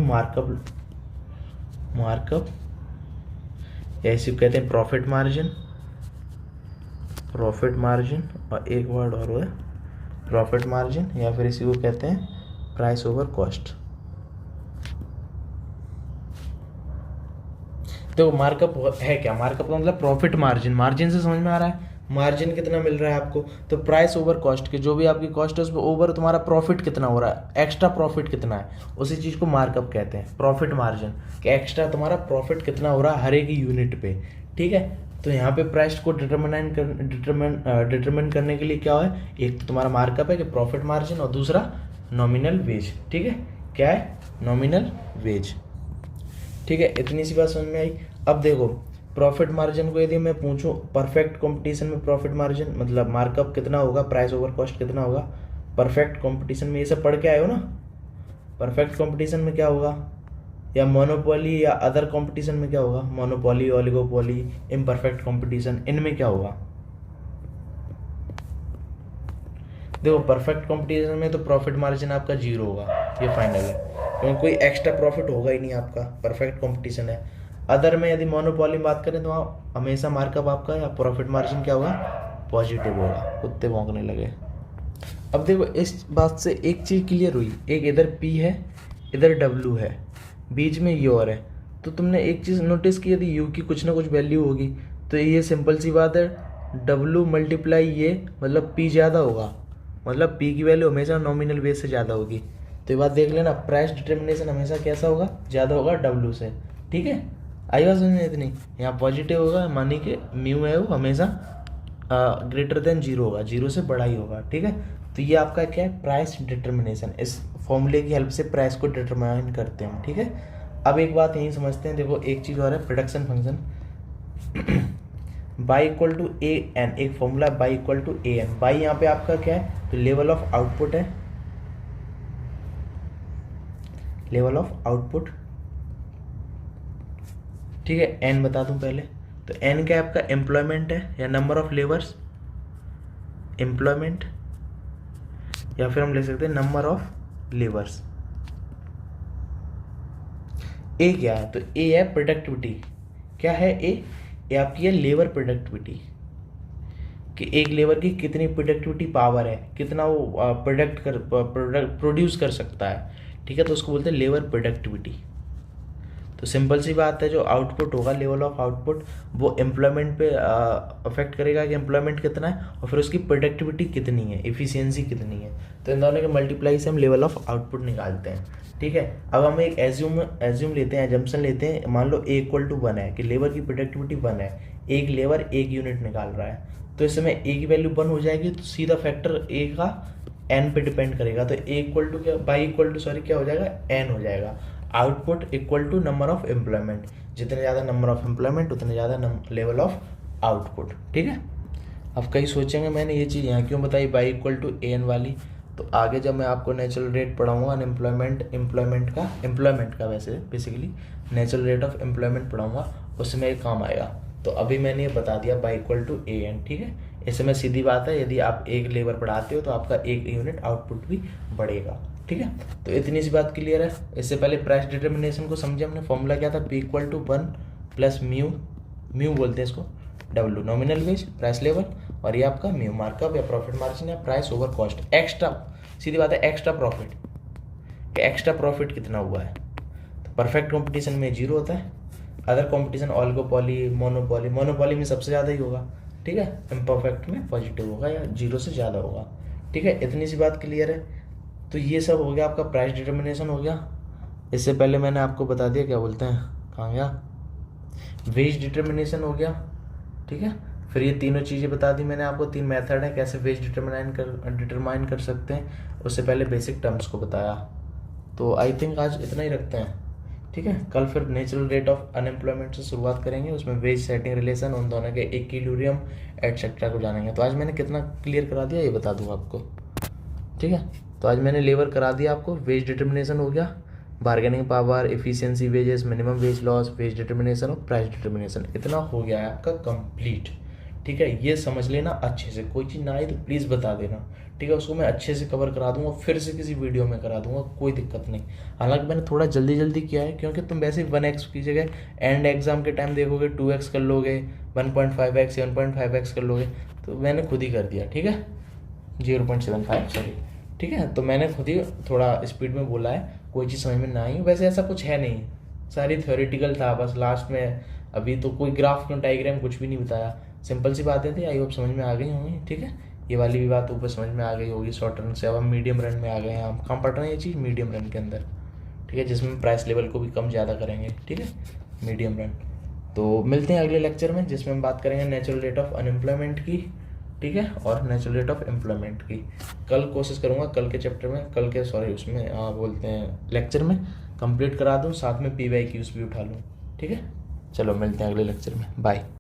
मार्कअप या इसी को कहते हैं प्रॉफिट मार्जिन, और एक वर्ड और है प्रॉफिट मार्जिन, या फिर इसी को कहते हैं प्राइस ओवर कॉस्ट। देखो मार्कअप है क्या, मार्कअप का मतलब प्रॉफिट मार्जिन, मार्जिन से समझ में आ रहा है, मार्जिन कितना मिल रहा है आपको, तो प्राइस ओवर कॉस्ट के, जो भी आपकी कॉस्ट है उस पर ओवर तुम्हारा प्रॉफिट कितना हो रहा है, एक्स्ट्रा प्रॉफिट कितना है, उसी चीज़ को मार्कअप कहते हैं, प्रॉफिट मार्जिन, कि एक्स्ट्रा तुम्हारा प्रॉफिट कितना हो रहा है हर एक यूनिट पे, ठीक है। तो यहाँ पे प्राइस को डिटरमिन करने के लिए क्या है, एक तो तुम्हारा मार्कअप है कि प्रॉफिट मार्जिन, और दूसरा नॉमिनल वेज, ठीक है, क्या है, नॉमिनल वेज, ठीक है। इतनी सी बात समझ में आई। अब देखो प्रॉफिट मार्जिन को यदि मैं पूछूं परफेक्ट कंपटीशन में प्रॉफिट मार्जिन मतलब मार्कअप कितना होगा, प्राइस ओवर कॉस्ट कितना होगा, परफेक्ट कंपटीशन में ये सब पढ़ के आए हो ना। परफेक्ट कंपटीशन में क्या होगा, या मोनोपोली या अदर कंपटीशन में क्या होगा, मोनोपोली, ओलिगोपोली, इम्परफेक्ट कंपटीशन, इनमें क्या होगा। देखो परफेक्ट कंपटीशन में तो प्रॉफिट मार्जिन आपका 0 होगा, ये फाइनल है, क्योंकि कोई एक्स्ट्रा प्रॉफिट होगा ही नहीं आपका, परफेक्ट कंपटीशन है। अदर में यदि मोनोपोली में बात करें तो वहाँ हमेशा मार्कअप आपका या प्रॉफिट मार्जिन क्या होगा, पॉजिटिव होगा। कुत्ते भौंकने लगे। अब देखो इस बात से एक चीज़ क्लियर हुई, एक इधर P है, इधर W है, बीच में ये और है। तो तुमने एक चीज़ नोटिस की, यदि U की कुछ ना कुछ वैल्यू होगी तो ये सिंपल सी बात है, W मल्टीप्लाई ये मतलब P ज़्यादा होगा, मतलब P की वैल्यू हमेशा नॉमिनल बेस से ज़्यादा होगी। तो ये बात देख लेना, प्राइस डिटर्मिनेशन हमेशा कैसा होगा, ज़्यादा होगा W से। ठीक है, आई बात समझ में इतनी। यहाँ पॉजिटिव होगा, मानी कि म्यू है वो हमेशा ग्रेटर देन 0 होगा, 0 से बड़ा ही होगा। ठीक है, तो ये आपका क्या है, प्राइस डिटर्मिनेशन। इस फॉर्मूले की हेल्प से प्राइस को डिटरमाइन करते हैं। ठीक है, अब एक बात यहीं समझते हैं। देखो एक चीज़ और है, production function Y equal to A N, एक formula Y equal to A N. Y यहाँ पे आपका क्या है, तो लेवल ऑफ आउटपुट है, लेवल ऑफ आउटपुट। ठीक है, एन बता दूं पहले, तो एन क्या है आपका, एम्प्लॉयमेंट है या नंबर ऑफ लेबर्स, एम्प्लॉयमेंट, या फिर हम ले सकते हैं नंबर ऑफ लेबर्स। ए क्या है, तो ए है प्रोडक्टिविटी। क्या है ए आपकी है लेबर प्रोडक्टिविटी, कि एक लेबर की कितनी प्रोडक्टिविटी पावर है, कितना वो प्रोड्यूस कर सकता है। ठीक है, तो उसको बोलते हैं लेबर प्रोडक्टिविटी। तो सिंपल सी बात है, जो आउटपुट होगा, लेवल ऑफ आउटपुट, वो एम्प्लॉयमेंट पे अफेक्ट करेगा कि एम्प्लॉयमेंट कितना है, और फिर उसकी प्रोडक्टिविटी कितनी है, एफिशिएंसी कितनी है। तो इन दोनों के मल्टीप्लाई से हम लेवल ऑफ आउटपुट निकालते हैं। ठीक है, अब हम एक एज्यूम लेते हैं, एजम्पशन लेते हैं। मान लो ए इक्वल टू 1 है, कि लेबर की प्रोडक्टिविटी 1 है, एक लेबर 1 यूनिट निकाल रहा है। तो इस समय ए की वैल्यू 1 हो जाएगी, तो सीधा फैक्टर ए का एन पे डिपेंड करेगा। तो ए इक्वल टू क्या, बाई इक्वल टू सॉरी क्या हो जाएगा, एन हो जाएगा। Output equal to number of employment, जितने ज़्यादा नंबर ऑफ एम्प्लॉयमेंट उतने ज़्यादा लेवल ऑफ आउटपुट। ठीक है, अब कहीं सोचेंगे मैंने ये चीज़ यहाँ क्यों बताई Y equal to A N वाली, तो आगे जब मैं आपको नेचुरल रेट पढ़ाऊंगा एम्प्लॉयमेंट का वैसे basically natural rate of employment पढ़ाऊंगा, उसमें ये काम आएगा। तो अभी मैंने ये बता दिया Y equal to A N. ठीक है, इसमें सीधी बात है, यदि आप एक लेबर बढ़ाते हो तो आपका एक यूनिट आउटपुट भी बढ़ेगा। ठीक है, तो इतनी सी बात क्लियर है। इससे पहले प्राइस डिटर्मिनेशन को समझे हमने, फॉर्मूला क्या था, P equal to 1 plus mu बोलते हैं इसको, W nominal wage, price level, और ये आपका म्यू मार्कअप या प्रॉफिट मार्जिन या प्राइस ओवर कॉस्ट। एक्स्ट्रा सीधी बात है, एक्स्ट्रा प्रॉफिट, एक्स्ट्रा प्रॉफिट कितना हुआ है। तो परफेक्ट कंपटीशन में 0 होता है, अदर कंपटीशन ऑलिगोपोली, मोनोपोली में सबसे ज़्यादा ही होगा। ठीक है, इम्परफेक्ट में पॉजिटिव होगा या 0 से ज़्यादा होगा। ठीक है, इतनी सी बात क्लियर है। तो ये सब हो गया आपका प्राइस डिटर्मिनेशन हो गया। इससे पहले मैंने आपको बता दिया क्या बोलते हैं, कहाँ गया, वेज डिटर्मिनेशन हो गया। ठीक है, फिर ये तीनों चीज़ें बता दी मैंने आपको, 3 मेथड है कैसे वेज डिटरमाइन कर सकते हैं। उससे पहले बेसिक टर्म्स को बताया। तो आई थिंक आज इतना ही रखते हैं। ठीक है, कल फिर नेचुरल रेट ऑफ अनएम्प्लॉयमेंट से शुरुआत करेंगे, उसमें वेज सेटिंग रिलेशन, उन दोनों के इक्विलिब्रियम एटसेट्रा को जानेंगे। तो आज मैंने कितना क्लियर करा दिया ये बता दूंगा आपको। ठीक है, तो आज मैंने लेबर करा दिया आपको, वेज डिटर्मिनेशन हो गया, bargaining power, efficiency, wages, minimum wage loss, wage determination और प्राइस डिटर्मिनेशन, इतना हो गया है आपका कंप्लीट। ठीक है, ये समझ लेना अच्छे से, कोई चीज़ ना आई तो प्लीज़ बता देना। ठीक है, उसको मैं अच्छे से कवर करा दूंगा, फिर से किसी वीडियो में करा दूंगा, कोई दिक्कत नहीं। हालांकि मैंने थोड़ा जल्दी किया है, क्योंकि तुम वैसे 1x की जगह एंड एग्जाम के टाइम देखोगे 2x कर लोगे, 1.5x 1.5x कर लोगे, तो मैंने खुद ही कर दिया। ठीक है, 0.75 सॉरी। ठीक है, तो मैंने खुद ही थोड़ा स्पीड में बोला है, कोई चीज़ समझ में ना आई। वैसे ऐसा कुछ है नहीं, सारी थ्योरेटिकल था, बस लास्ट में अभी तो कोई ग्राफ डायग्राम कुछ भी नहीं बताया, सिंपल सी बातें थी। आई होप समझ में आ गई होंगी। ठीक है, ये वाली भी बात ऊपर समझ में आ गई होगी शॉर्ट रन से। अब हम मीडियम रन में आ गए हैं, हम कहाँ पढ़ रहे हैं ये चीज़, मीडियम रन के अंदर। ठीक है, जिसमें प्राइस लेवल को भी कम ज़्यादा करेंगे। ठीक है, मीडियम रन। तो मिलते हैं अगले लेक्चर में, जिसमें हम बात करेंगे नेचुरल रेट ऑफ अनएम्प्लॉयमेंट की। ठीक है, और नेचुरल रेट ऑफ एम्प्लॉयमेंट की। कल कोशिश करूँगा कल के चैप्टर में, कल के सॉरी उसमें बोलते हैं लेक्चर में कंप्लीट करा दूँ, साथ में PYQs भी उठा लूँ। ठीक है। चलो मिलते हैं अगले लेक्चर में, बाय।